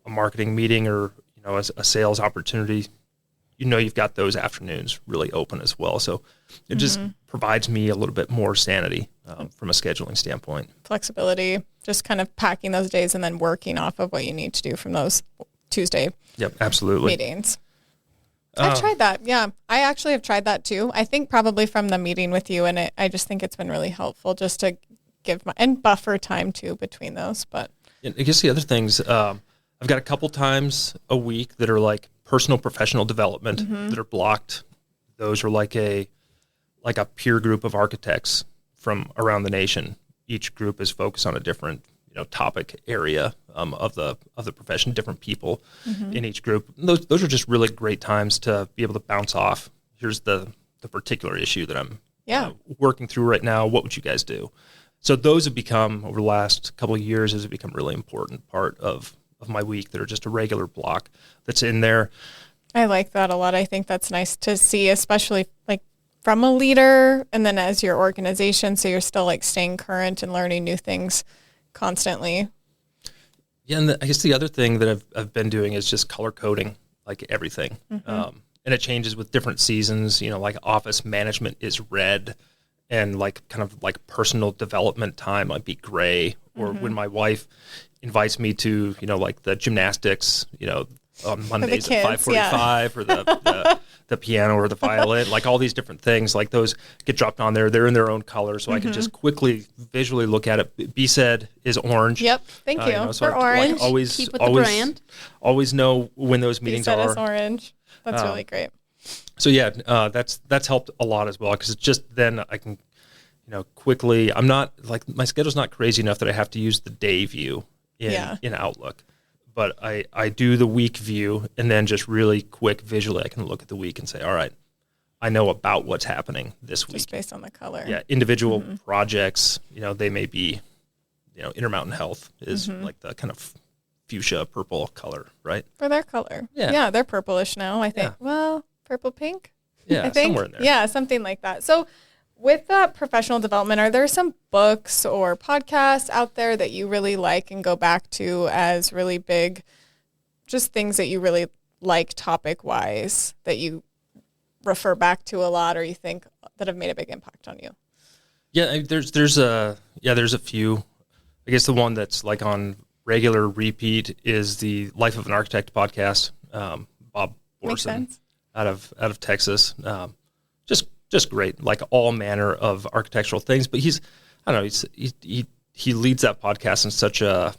marketing meeting or, a sales opportunity, you've got those afternoons really open as well. So it just provides me a little bit more sanity from a scheduling standpoint. Flexibility, just kind of packing those days and then working off of what you need to do from those Tuesday absolutely meetings. I've tried that. Yeah, I actually have tried that too. I think probably from the meeting with you, and I just think it's been really helpful just to give and buffer time too between those. But I guess the other things, I've got a couple times a week that are like personal professional development that are blocked. Those are like a peer group of architects from around the nation. Each group is focused on a different topic area of the profession, different people in each group. Those are just really great times to be able to bounce off. Here's the particular issue that I'm working through right now. What would you guys do? So those have become, over the last couple of years, has become a really important part of my week that are just a regular block that's in there. I like that a lot. I think that's nice to see, especially like from a leader and then as your organization. So you're still like staying current and learning new things constantly. Yeah, and I guess the other thing that I've been doing is just color coding like everything. And it changes with different seasons. Like office management is red, and like kind of like personal development time might be gray. Or when my wife invites me to, like the gymnastics, on Mondays at 5:45 or the piano or the violin, like all these different things, like those get dropped on there. They're in their own color, so I can just quickly visually look at it. B said is orange. Yep, thank you So for I, orange. Like, always, Keep with always, the brand. always know when those meetings B said are. is orange. That's really great. So that's helped a lot as well, because it's just then I can, quickly. I'm not like my schedule's not crazy enough that I have to use the day view in Outlook. But I do the week view, and then just really quick visually, I can look at the week and say, all right, I know about what's happening this week. Just based on the color. Yeah, individual projects, they may be, Intermountain Health is like the kind of fuchsia purple color, right? For their color. Yeah. Yeah, they're purplish now, I think. Yeah. Well, purple pink? Yeah, I think. somewhere in there. Yeah, something like that. So with that professional development, are there some books or podcasts out there that you really like and go back to as really big, just things that you really like topic-wise that you refer back to a lot or you think that have made a big impact on you? Yeah, there's a few. I guess the one that's like on regular repeat is the Life of an Architect podcast. Bob Makes Borson sense. out of Texas. Just great, like all manner of architectural things. But I don't know, he leads that podcast in such a,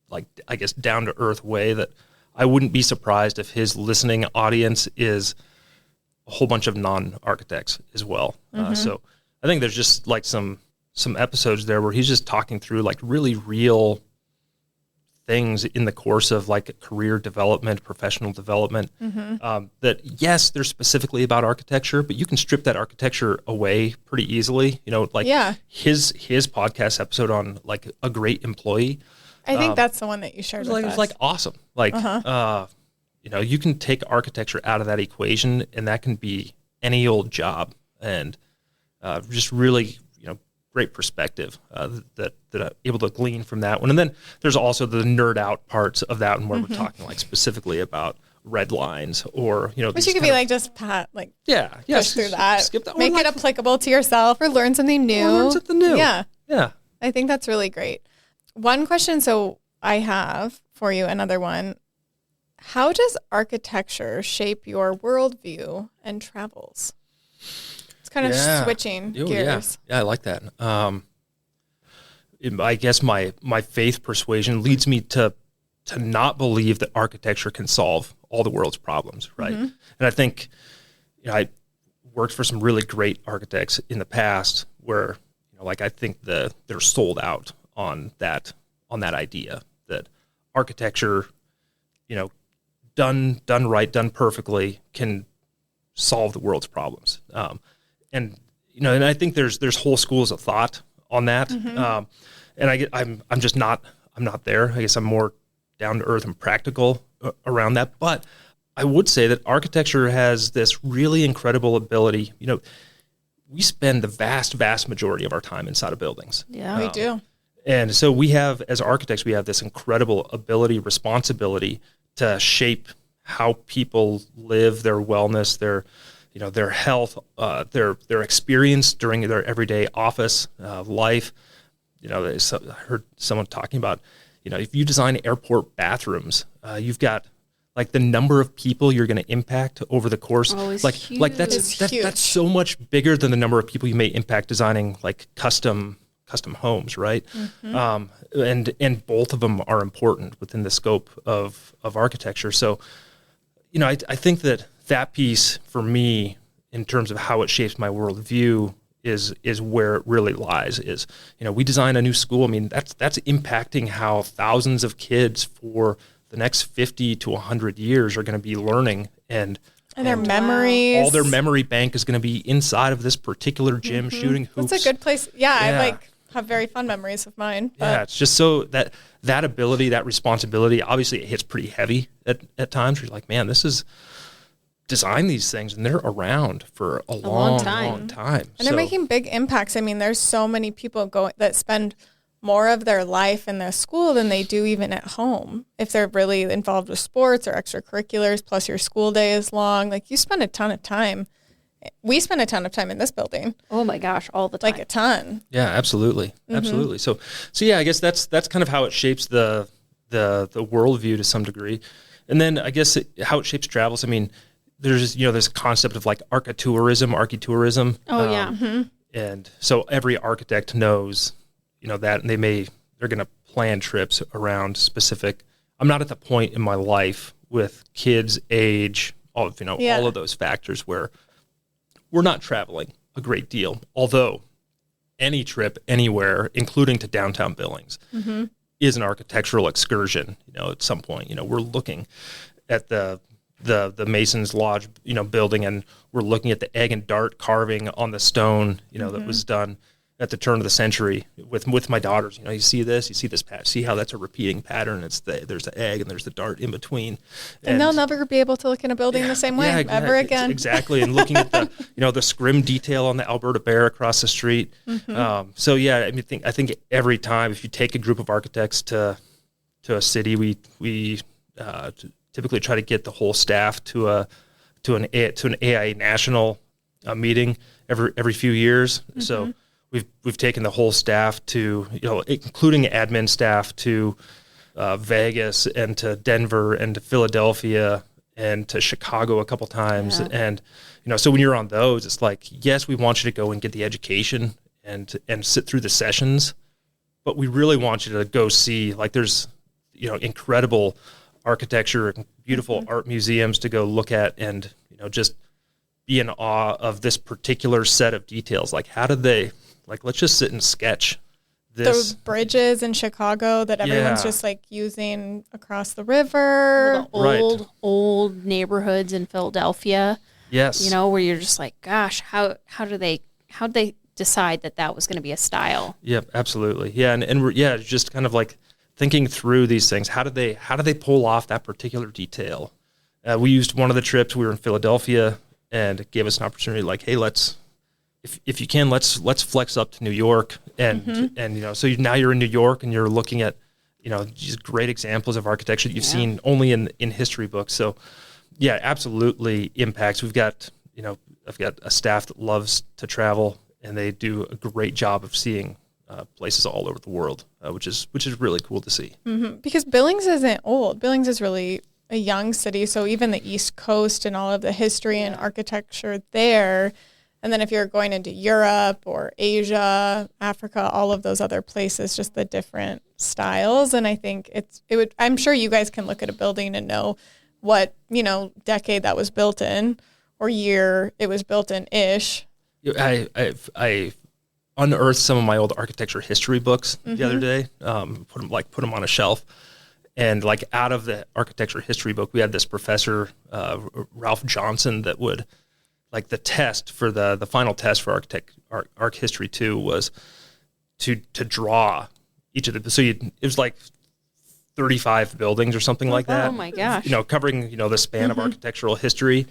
like, I guess, down to earth way that I wouldn't be surprised if his listening audience is a whole bunch of non-architects as well. So I think there's just like some episodes there where he's just talking through like really real things in the course of like career development, professional development, that yes, they're specifically about architecture, but you can strip that architecture away pretty easily. You know, like his podcast episode on like a great employee. I think that's the one that you shared with us. It's like awesome. Like, you know, you can take architecture out of that equation and that can be any old job, and just really, you know, great perspective that I'm able to glean from that one. And then there's also the nerd out parts of that one where we're talking like specifically about red lines or, you know, but you could be like, just push through that, skip that, make it applicable to yourself or learn something new. Yeah. I think that's really great. One question I have for you, another one. How does architecture shape your worldview and travels? It's kind of switching gears. Yeah, I like that. I guess my faith persuasion leads me to not believe that architecture can solve all the world's problems, right? And I think, you know, I worked for some really great architects in the past where, you know, like I think they're sold out on that idea that architecture, you know, done right, done perfectly, can solve the world's problems. And you know, and I think there's whole schools of thought on that. And I'm just not there. I guess I'm more down to earth and practical around that. But I would say that architecture has this really incredible ability. You know, we spend the vast majority of our time inside of buildings. Yeah, we do. And so we have, as architects, we have this incredible ability, responsibility to shape how people live, their wellness, their health, their experience during their everyday office life. You know, I heard someone talking about, you know, if you design airport bathrooms, you've got like the number of people you're going to impact over the course. Like that's so much bigger than the number of people you may impact designing like custom homes, right? And both of them are important within the scope of architecture. So, you know, I think that piece for me, in terms of how it shapes my worldview, is where it really lies. Is, you know, we design a new school. I mean, that's impacting how thousands of kids for the next 50 to 100 years are going to be learning, and their memories. All their memory bank is going to be inside of this particular gym, shooting hoops. That's a good place. Yeah, I have very fun memories of mine. But. Yeah, it's just so that ability, that responsibility, obviously it hits pretty heavy at times. You're like, man, this is design these things and they're around for a long time. And they're making big impacts. I mean, there's so many people that spend more of their life in their school than they do even at home. If they're really involved with sports or extracurriculars, plus your school day is long, like you spend a ton of time. We spend a ton of time in this building. Oh my gosh, all the time. Like a ton. Yeah, absolutely. Absolutely. So yeah, I guess that's kind of how it shapes the worldview to some degree. And then I guess how it shapes travels. I mean, there's, you know, this concept of like architourism. Oh yeah. And so every architect knows, you know, that, and they're going to plan trips around specific. I'm not at the point in my life with kids, age, all of those factors where we're not traveling a great deal. Although any trip anywhere, including to downtown Billings, is an architectural excursion. You know, at some point, you know, we're looking at the Mason's Lodge, you know, building, and we're looking at the egg and dart carving on the stone, you know, that was done at the turn of the century with my daughters. You know, you see this pattern, see how that's a repeating pattern. There's the egg and there's the dart in between. And they'll never be able to look in a building the same way ever again. Exactly. And looking at the, you know, the scrim detail on the Alberta Bear across the street. So yeah, I mean, I think every time, if you take a group of architects to a city, we typically try to get the whole staff to an AIA national meeting every few years. So we've taken the whole staff to, you know, including admin staff, to Vegas and to Denver and to Philadelphia and to Chicago a couple times. Yeah. And, so when you're on those, it's like, yes, we want you to go and get the education and sit through the sessions, but we really want you to go see, like, there's, incredible architecture and beautiful art museums to go look at and, just be in awe of this particular set of details. Like, how did they, like, let's just sit and sketch this. The bridges in Chicago that everyone's just like using across the river. The old neighborhoods in Philadelphia. Yes. Where you're just like, gosh, how'd they decide that was going to be a style? Yep, absolutely. Yeah, and just kind of like thinking through these things. How did they pull off that particular detail? We used one of the trips. We were in Philadelphia, and it gave us an opportunity. Like, hey, if you can, let's flex up to New York, and so now you're in New York, and you're looking at these great examples of architecture that you've seen only in history books. So, yeah, absolutely impacts. We've got I've got a staff that loves to travel, and they do a great job of seeing places all over the world, which is really cool to see. Mm-hmm. Because Billings isn't old. Billings is really a young city. So even the East Coast and all of the history and architecture there, and then if you're going into Europe or Asia, Africa, all of those other places, just the different styles. And I think I'm sure you guys can look at a building and know what, decade that was built in or year it was built in ish. I unearthed some of my old architecture history books the other day, put them on a shelf. And like out of the architecture history book, we had this professor, Ralph Johnson, that would, like, the test for the final test for Arch History 2 was to draw each of the, it was like 35 buildings or something like that. Oh my gosh. Covering, the span of architectural history.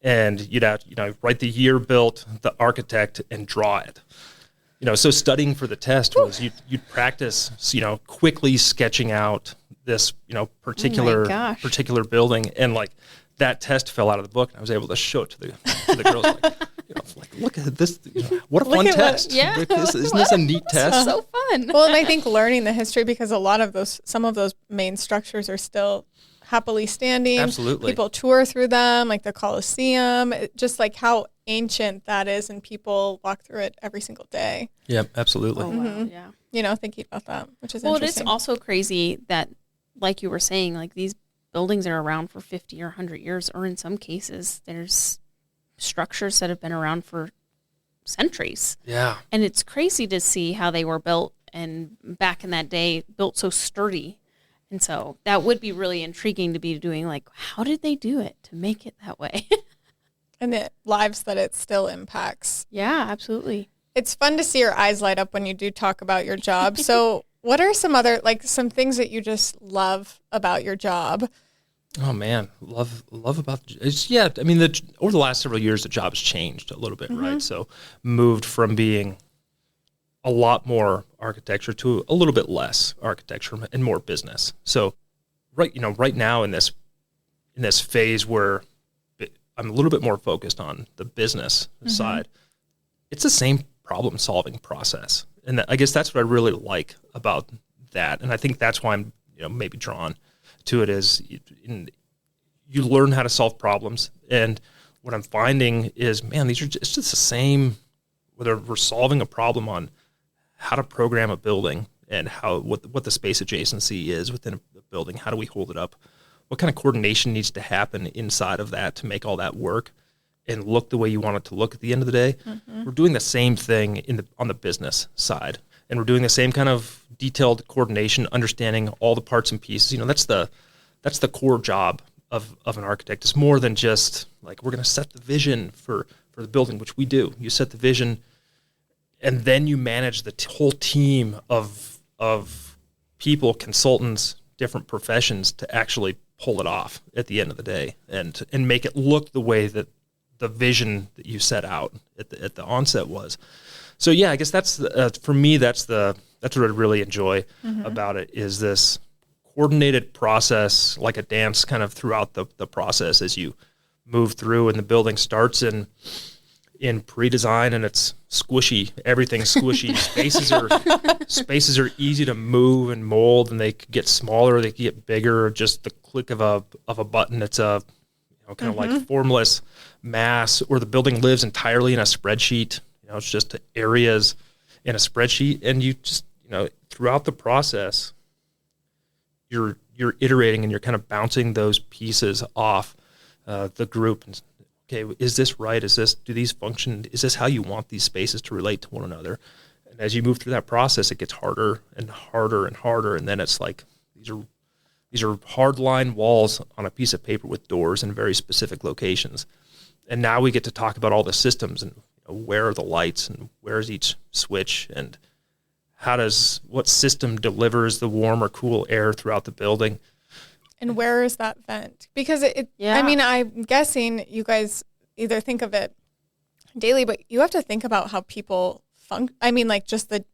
And you'd have, write the year built, the architect, and draw it. So studying for the test was you'd practice, quickly sketching out this, particular building, and like that test fell out of the book, and I was able to show it to the girls, like, look at this, what a fun test! Isn't this a neat test? So fun. Well, and I think learning the history, because some of those main structures are still happily standing. Absolutely, people tour through them, like the Colosseum, just like how ancient that is, and people walk through it every single day. Yeah, absolutely. Oh, wow. Yeah. Thinking about that, which is Well, interesting. it's also crazy that, like you were saying, like these buildings are around for 50 or 100 years, or in some cases, there's structures that have been around for centuries. Yeah. And it's crazy to see how they were built, and back in that day, built so sturdy. And so that would be really intriguing to be doing, like, how did they do it to make it that way? And the lives that it still impacts. Yeah, absolutely. It's fun to see your eyes light up when you do talk about your job. So what are some other, like, some things that you just love about your job? Oh man, love about it's, yeah. I mean, over the last several years, the job has changed a little bit, right? So moved from being a lot more architecture to a little bit less architecture and more business. So right now in this phase where I'm a little bit more focused on the business side, it's the same problem solving process. And I guess that's what I really like about that. And I think that's why I'm, maybe drawn to it, is you learn how to solve problems. And what I'm finding is, man, it's just the same, whether we're solving a problem on how to program a building and what the space adjacency is within a building, how do we hold it up, what kind of coordination needs to happen inside of that to make all that work and look the way you want it to look at the end of the day. We're doing the same thing on the business side, and we're doing the same kind of detailed coordination, understanding all the parts and pieces. That's the core job of an architect. It's more than just like, we're going to set the vision for the building, which we do. You set the vision, and then you manage the whole team of people, consultants, different professions to actually pull it off at the end of the day and make it look the way that the vision that you set out at the onset was. So yeah, I guess that's for me. That's what I really enjoy about it, is this coordinated process, like a dance, kind of throughout the process as you move through, and the building starts. And in pre-design, and it's squishy. Everything's squishy. Spaces are easy to move and mold, and they could get smaller, they could get bigger. Just the click of a button. It's a kind of like formless mass, or the building lives entirely in a spreadsheet. It's just areas in a spreadsheet, and you just throughout the process, you're iterating and you're kind of bouncing those pieces off the group. And okay, is this right? Do these function? Is this how you want these spaces to relate to one another? And as you move through that process, it gets harder and harder and harder. And then it's like, these are hard line walls on a piece of paper with doors in very specific locations. And now we get to talk about all the systems and where are the lights and where's each switch and what system delivers the warm or cool air throughout the building. And where is that vent? Because I mean, I'm guessing you guys either think of it daily, but you have to think about how people I mean, like just the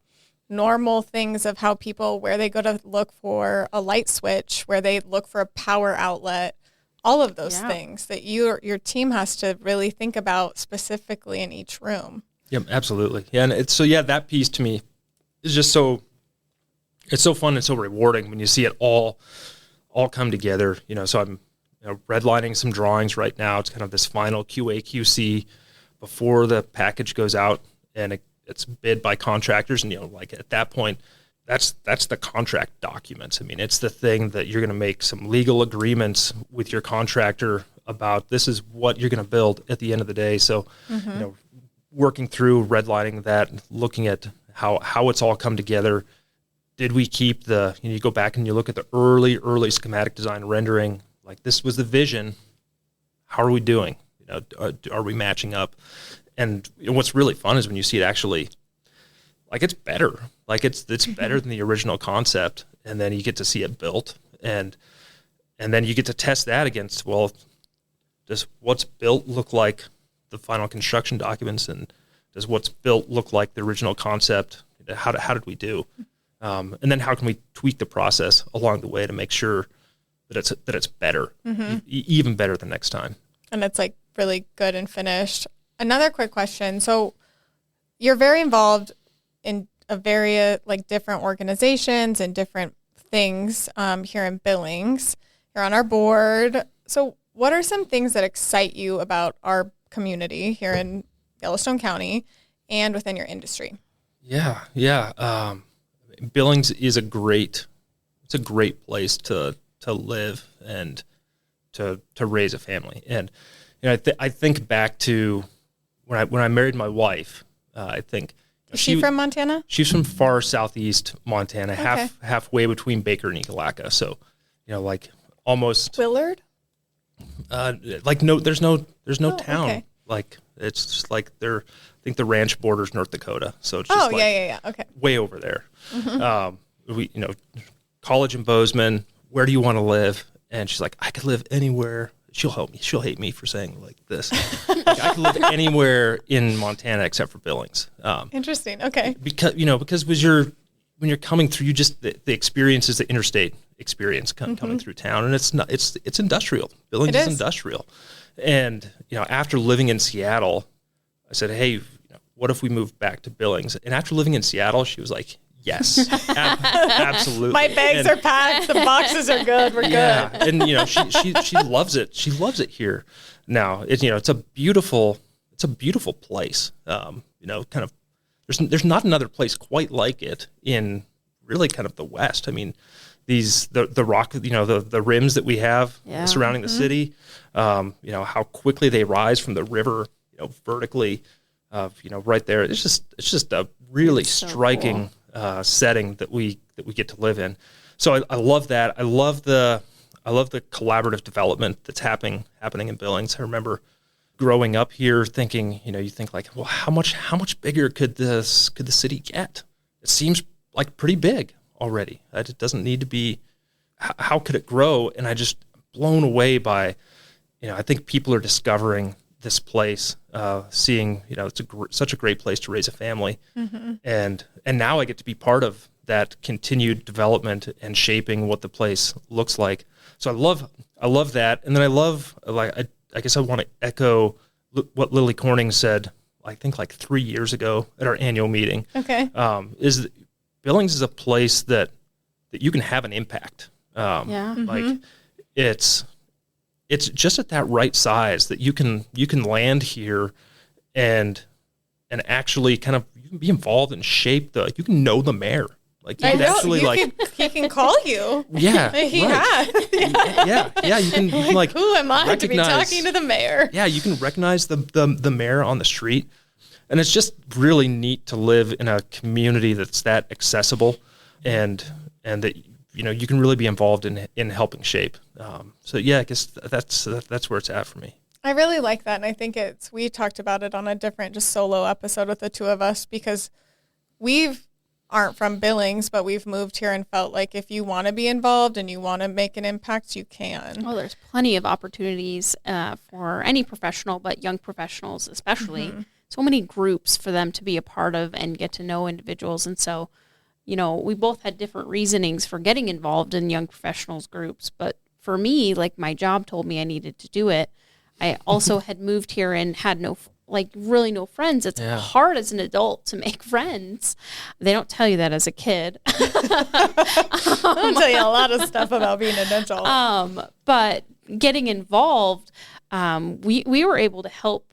normal things of how people, where they go to look for a light switch, where they look for a power outlet, all of those things that your team has to really think about specifically in each room. Yep, absolutely. Yeah, and that piece to me is just it's so fun and so rewarding when you see it all come together. So I'm redlining some drawings right now. It's kind of this final QA QC before the package goes out and it's bid by contractors. And like at that point, that's the contract documents. I mean, it's the thing that you're going to make some legal agreements with your contractor about. This is what you're going to build at the end of the day. So working through redlining that, looking at how it's all come together. Did we keep you go back and you look at the early schematic design rendering, like this was the vision. How are we doing? Are we matching up? And what's really fun is when you see it actually, like it's better. Like it's better than the original concept. And then you get to see it built. And then you get to test that against, well, does what's built look like the final construction documents? And does what's built look like the original concept? How did we do? And then how can we tweak the process along the way to make sure that it's better, even better the next time? And it's like really good and finished. Another quick question. So you're very involved in a very different organizations and different things here in Billings. You're on our board. So what are some things that excite you about our community here in Yellowstone County and within your industry? Yeah. Billings is a great place to live and to raise a family. And I think back to when I married my wife. I think is she from Montana? She's from far southeast Montana, halfway between Baker and Ekalaka. So, like almost Willard. There's no town. Okay. Like it's just like I think the ranch borders North Dakota. So it's just Okay. Way over there. We college in Bozeman. Where do you want to live? And she's like, I could live anywhere. She'll help me. She'll hate me for saying like this. I could live anywhere in Montana except for Billings. Interesting. Okay. Because when you're coming through, you just the experience is the interstate experience coming through town, and it's industrial. Billings is industrial, and after living in Seattle, I said, hey, what if we moved back to Billings? And after living in Seattle, she was like, yes, absolutely. My bags are packed. The boxes are good. We're good. And she loves it. She loves it here. Now it's a beautiful place. Kind of there's not another place quite like it in really kind of the West. I mean, the rock, the rims that we have surrounding the city. How quickly they rise from the river, vertically. Right there. It's just a really striking setting that we get to live in. So I love that. I love the collaborative development that's happening in Billings. I remember growing up here thinking, you think like, well, how much bigger could the city get? It seems like pretty big already. It doesn't need to be. How could it grow? And I just blown away by, I think people are discovering this place, seeing, it's such a great place to raise a family. And now I get to be part of that continued development and shaping what the place looks like. So I love that. And then I guess I want to echo what Lily Corning said, I think like 3 years ago at our annual meeting. Okay. Is Billings is a place that you can have an impact. Like it's just at that right size that you can land here and actually kind of, you can be involved and shape you can know the mayor. Like you can actually he can call you. Yeah. He right. has. Yeah. You can like, who am I to be talking to the mayor? Yeah. You can recognize the mayor on the street. And it's just really neat to live in a community that's that accessible and that, you can really be involved in helping shape. So yeah, I guess that's where it's at for me. I really like that. And I think we talked about it on a different just solo episode with the two of us, because aren't from Billings, but we've moved here and felt like if you want to be involved and you want to make an impact, you can. Well, there's plenty of opportunities for any professional, but young professionals especially. So many groups for them to be a part of and get to know individuals. And so, we both had different reasonings for getting involved in young professionals groups. But for me, like my job told me I needed to do it. I also had moved here and had really no friends. It's hard as an adult to make friends. They don't tell you that as a kid. I'll tell you a lot of stuff about being an adult. But getting involved, we were able to help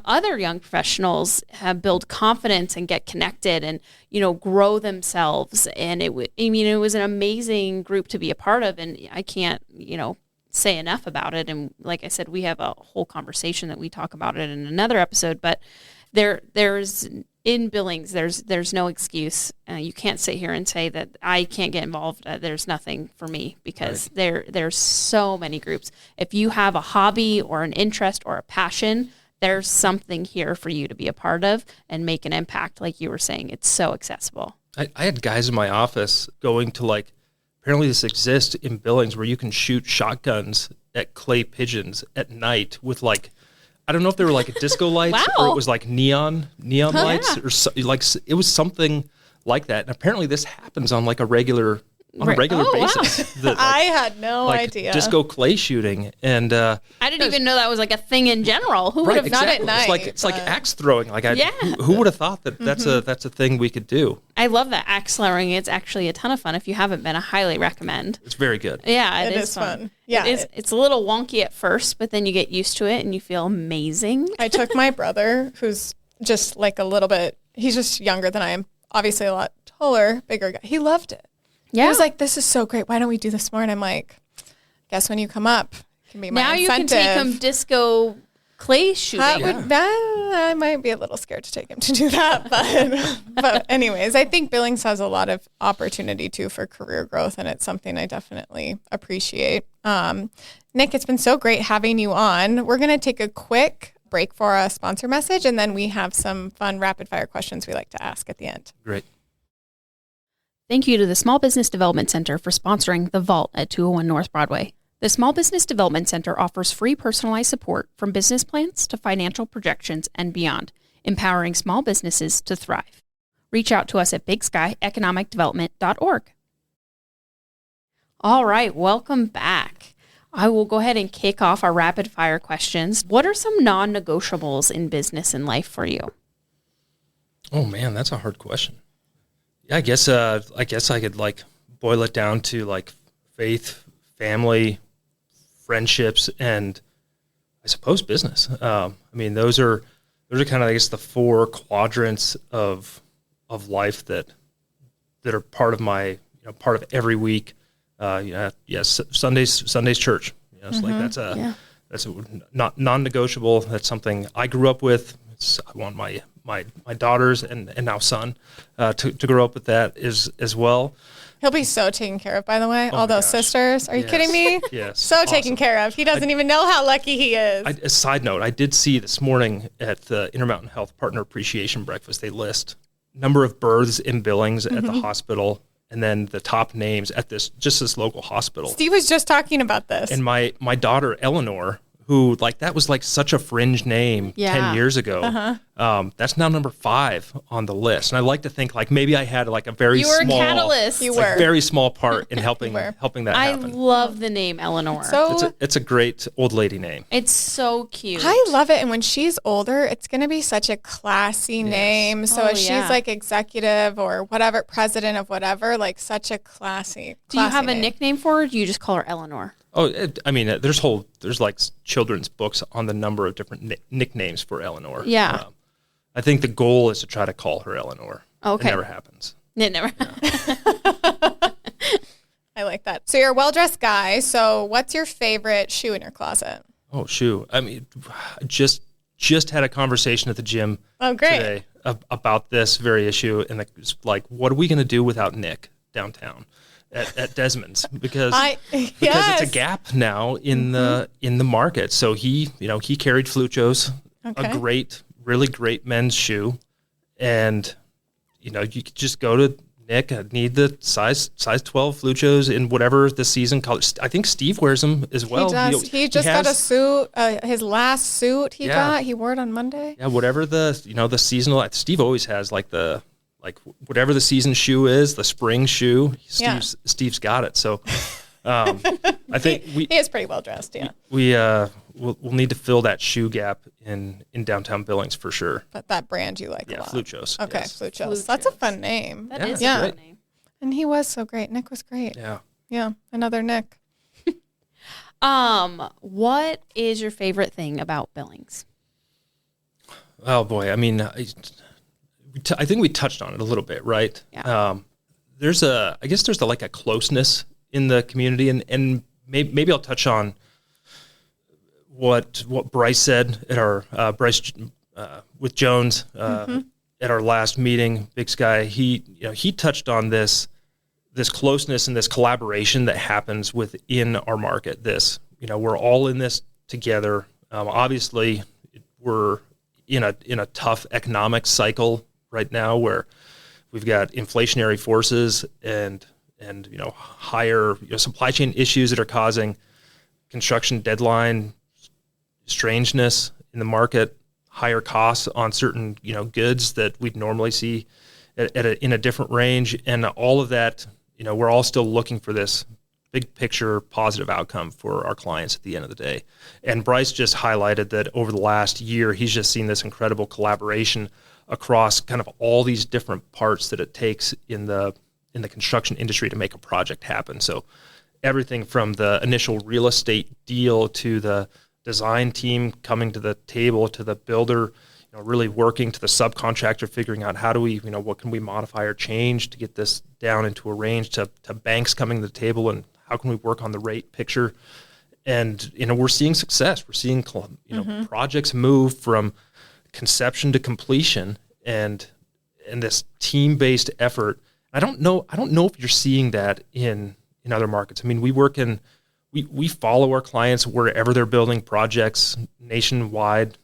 other young professionals build confidence and get connected and, grow themselves. And it was an amazing group to be a part of. And I can't, say enough about it. And like I said, we have a whole conversation that we talk about it in another episode, but there's in Billings, there's no excuse. You can't sit here and say that I can't get involved. There's nothing for me, because there's so many groups. If you have a hobby or an interest or a passion, there's something here for you to be a part of and make an impact. Like you were saying, it's so accessible. I had guys in my office going to apparently this exists in Billings where you can shoot shotguns at clay pigeons at night with I don't know if they were disco lights or it was neon lights or it was something like that. And apparently this happens on a regular basis. Wow. I had no idea. Disco clay shooting. And I didn't even know that was a thing in general. Who would have not at night? It's like axe throwing. Who would have thought that that's a thing we could do? I love that axe throwing. It's actually a ton of fun. If you haven't been, I highly recommend. It's very good. Yeah, it is fun. Yeah, it's a little wonky at first, but then you get used to it and you feel amazing. I took my brother, who's just a little bit. He's just younger than I am. Obviously, a lot taller, bigger guy. He loved it. Yeah. He was like, this is so great. Why don't we do this more? And I'm like, guess when you come up, it can be my now incentive. You can take him disco clay shooting. I might be a little scared to take him to do that. But anyways, I think Billings has a lot of opportunity too for career growth. And it's something I definitely appreciate. Nick, it's been so great having you on. We're going to take a quick break for a sponsor message. And then we have some fun rapid fire questions we like to ask at the end. Great. Thank you to the Small Business Development Center for sponsoring The Vault at 201 North Broadway. The Small Business Development Center offers free personalized support from business plans to financial projections and beyond, empowering small businesses to thrive. Reach out to us at bigsky.economicdevelopment.org. All right, welcome back. I will go ahead and kick off our rapid fire questions. What are some non-negotiables in business and life for you? Oh man, that's a hard question. I guess I could boil it down to faith, family, friendships, and I suppose business. Those are kind of the four quadrants of life that are part of my part of every week. Sunday's church. That's a not non-negotiable. That's something I grew up with. I want my daughters and now son to grow up with that as well. He'll be so taken care of, by the way. Oh All those sisters. Are you kidding me? Yes. So awesome. Taken care of. He doesn't even know how lucky he is. A side note, I did see this morning at the Intermountain Health Partner Appreciation Breakfast, they list number of births in Billings at the hospital, and then the top names at this local hospital. Steve was just talking about this. And my daughter, Eleanor, who like that was like such a fringe name 10 years ago. That's now number 5 on the list. And I like to think like maybe I had like a very You were small, a catalyst. You like, were. very small part in helping that I happen. love the name Eleanor. So It's a great old lady name. it's so cute. I love it. And when she's older, it's going to be such a classy name. So Oh, if she's yeah. like executive or whatever, president of whatever, like such a classy Do you have a name. nickname for her? Or do you just call her Eleanor? Oh, there's like children's books on the number of different nicknames for Eleanor. Yeah. I think the goal is to try to call her Eleanor. Okay. It never happens. It never. I like that. So you're a well-dressed guy. So what's your favorite shoe in your closet? Oh, shoot. I mean, just had a conversation at the gym Oh, great. today about this very issue. And it's like, what are we going to do without Nick downtown at Desmond's? Because it's a gap now in the market. So he carried Flucho's, Okay. really great men's shoe. And, you could just go to Nick, I need the size 12 Fluchos in whatever the season color. I think Steve wears them as well. He does. He just got a suit. His last suit he got. He wore it on Monday. Yeah, whatever the seasonal. Steve always has whatever the season shoe is, the spring shoe. Steve's got it. So I think he is pretty well dressed. Yeah. We'll need to fill that shoe gap in downtown Billings for sure. But that brand you like a Yeah, lot. Fluchos. Okay, yes. Fluchos. That's a fun name. That is Yeah. a good name. And he was so great. Nick was great. Yeah. Yeah, another Nick. What is your favorite thing about Billings? Oh boy, I mean, I think we touched on it a little bit, right? Yeah. There's a closeness in the community, and maybe I'll touch on what Bryce said at our with Jones at our last meeting. Big Sky, he touched on this closeness and this collaboration that happens within our market. We're all in this together. Obviously, we're in a tough economic cycle right now where we've got inflationary forces and higher supply chain issues that are causing construction deadline strangeness in the market, higher costs on certain goods that we'd normally see in a different range, and all of that. We're all still looking for this big picture positive outcome for our clients at the end of the day. And Bryce just highlighted that over the last year, he's just seen this incredible collaboration across kind of all these different parts that it takes in the construction industry to make a project happen. So everything from the initial real estate deal to the design team coming to the table to the builder, really working to the subcontractor, figuring out how do we, what can we modify or change to get this down into a range, to banks coming to the table and how can we work on the rate picture. And, we're seeing success. We're seeing, projects move from conception to completion and this team-based effort. I don't know if you're seeing that in other markets. I mean, we follow our clients wherever they're building projects nationwide.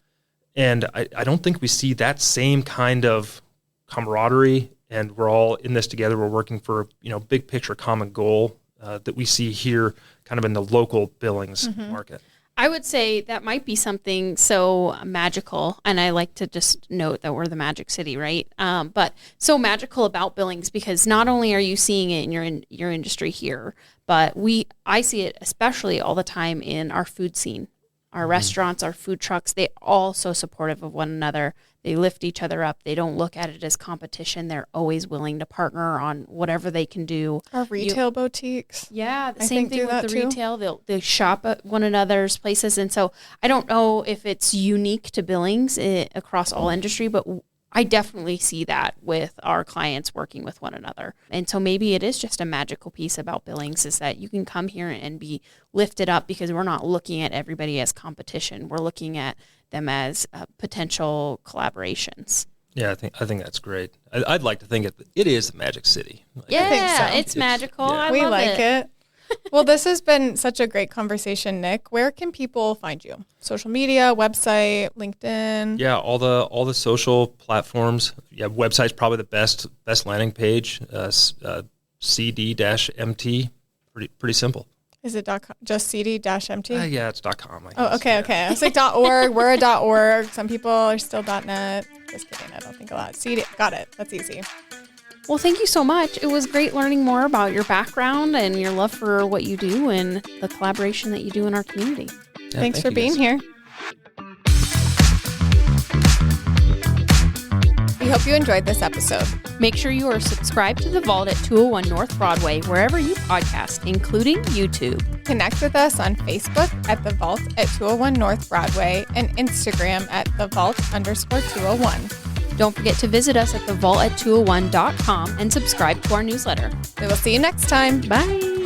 And I don't think we see that same kind of camaraderie, and we're all in this together. We're working for big picture common goal that we see here kind of in the local Billings market. I would say that might be something so magical, and I like to just note that we're the Magic City, right? But so magical about Billings because not only are you seeing it in your industry here, but I see it especially all the time in our food scene. Our restaurants, our food trucks, they all so supportive of one another. They lift each other up. They don't look at it as competition. They're always willing to partner on whatever they can do. Our retail boutiques. Yeah, the I same think thing do with that the too. retail. They shop at one another's places. And so I don't know if it's unique to Billings across all industry, but I definitely see that with our clients working with one another. And so maybe it is just a magical piece about Billings is that you can come here and be lifted up because we're not looking at everybody as competition. We're looking at them as potential collaborations. Yeah, I think that's great. I'd like to think it is the Magic City. Yeah, think so. it's magical. yeah. I We love like it. Well, this has been such a great conversation, Nick. Where can people find you? Social media, website, LinkedIn? Yeah, all the social platforms. Yeah, website's probably the best landing page. CD-MT. Pretty simple. Is it just CD-MT? Yeah, it's .com. I Oh, guess. okay, Yeah. okay. I was like .org. We're a .org. Some people are still .net. Just kidding. I don't think a lot. CD. Got it. That's easy. Well, thank you so much. It was great learning more about your background and your love for what you do and the collaboration that you do in our community. Yeah, Thanks thank for you, being guys. here. We hope you enjoyed this episode. Make sure you are subscribed to The Vault at 201 North Broadway, wherever you podcast, including YouTube. Connect with us on Facebook at The Vault at 201 North Broadway and Instagram at The Vault_201. Don't forget to visit us at thevault at 201.com and subscribe to our newsletter. We will see you next time. Bye.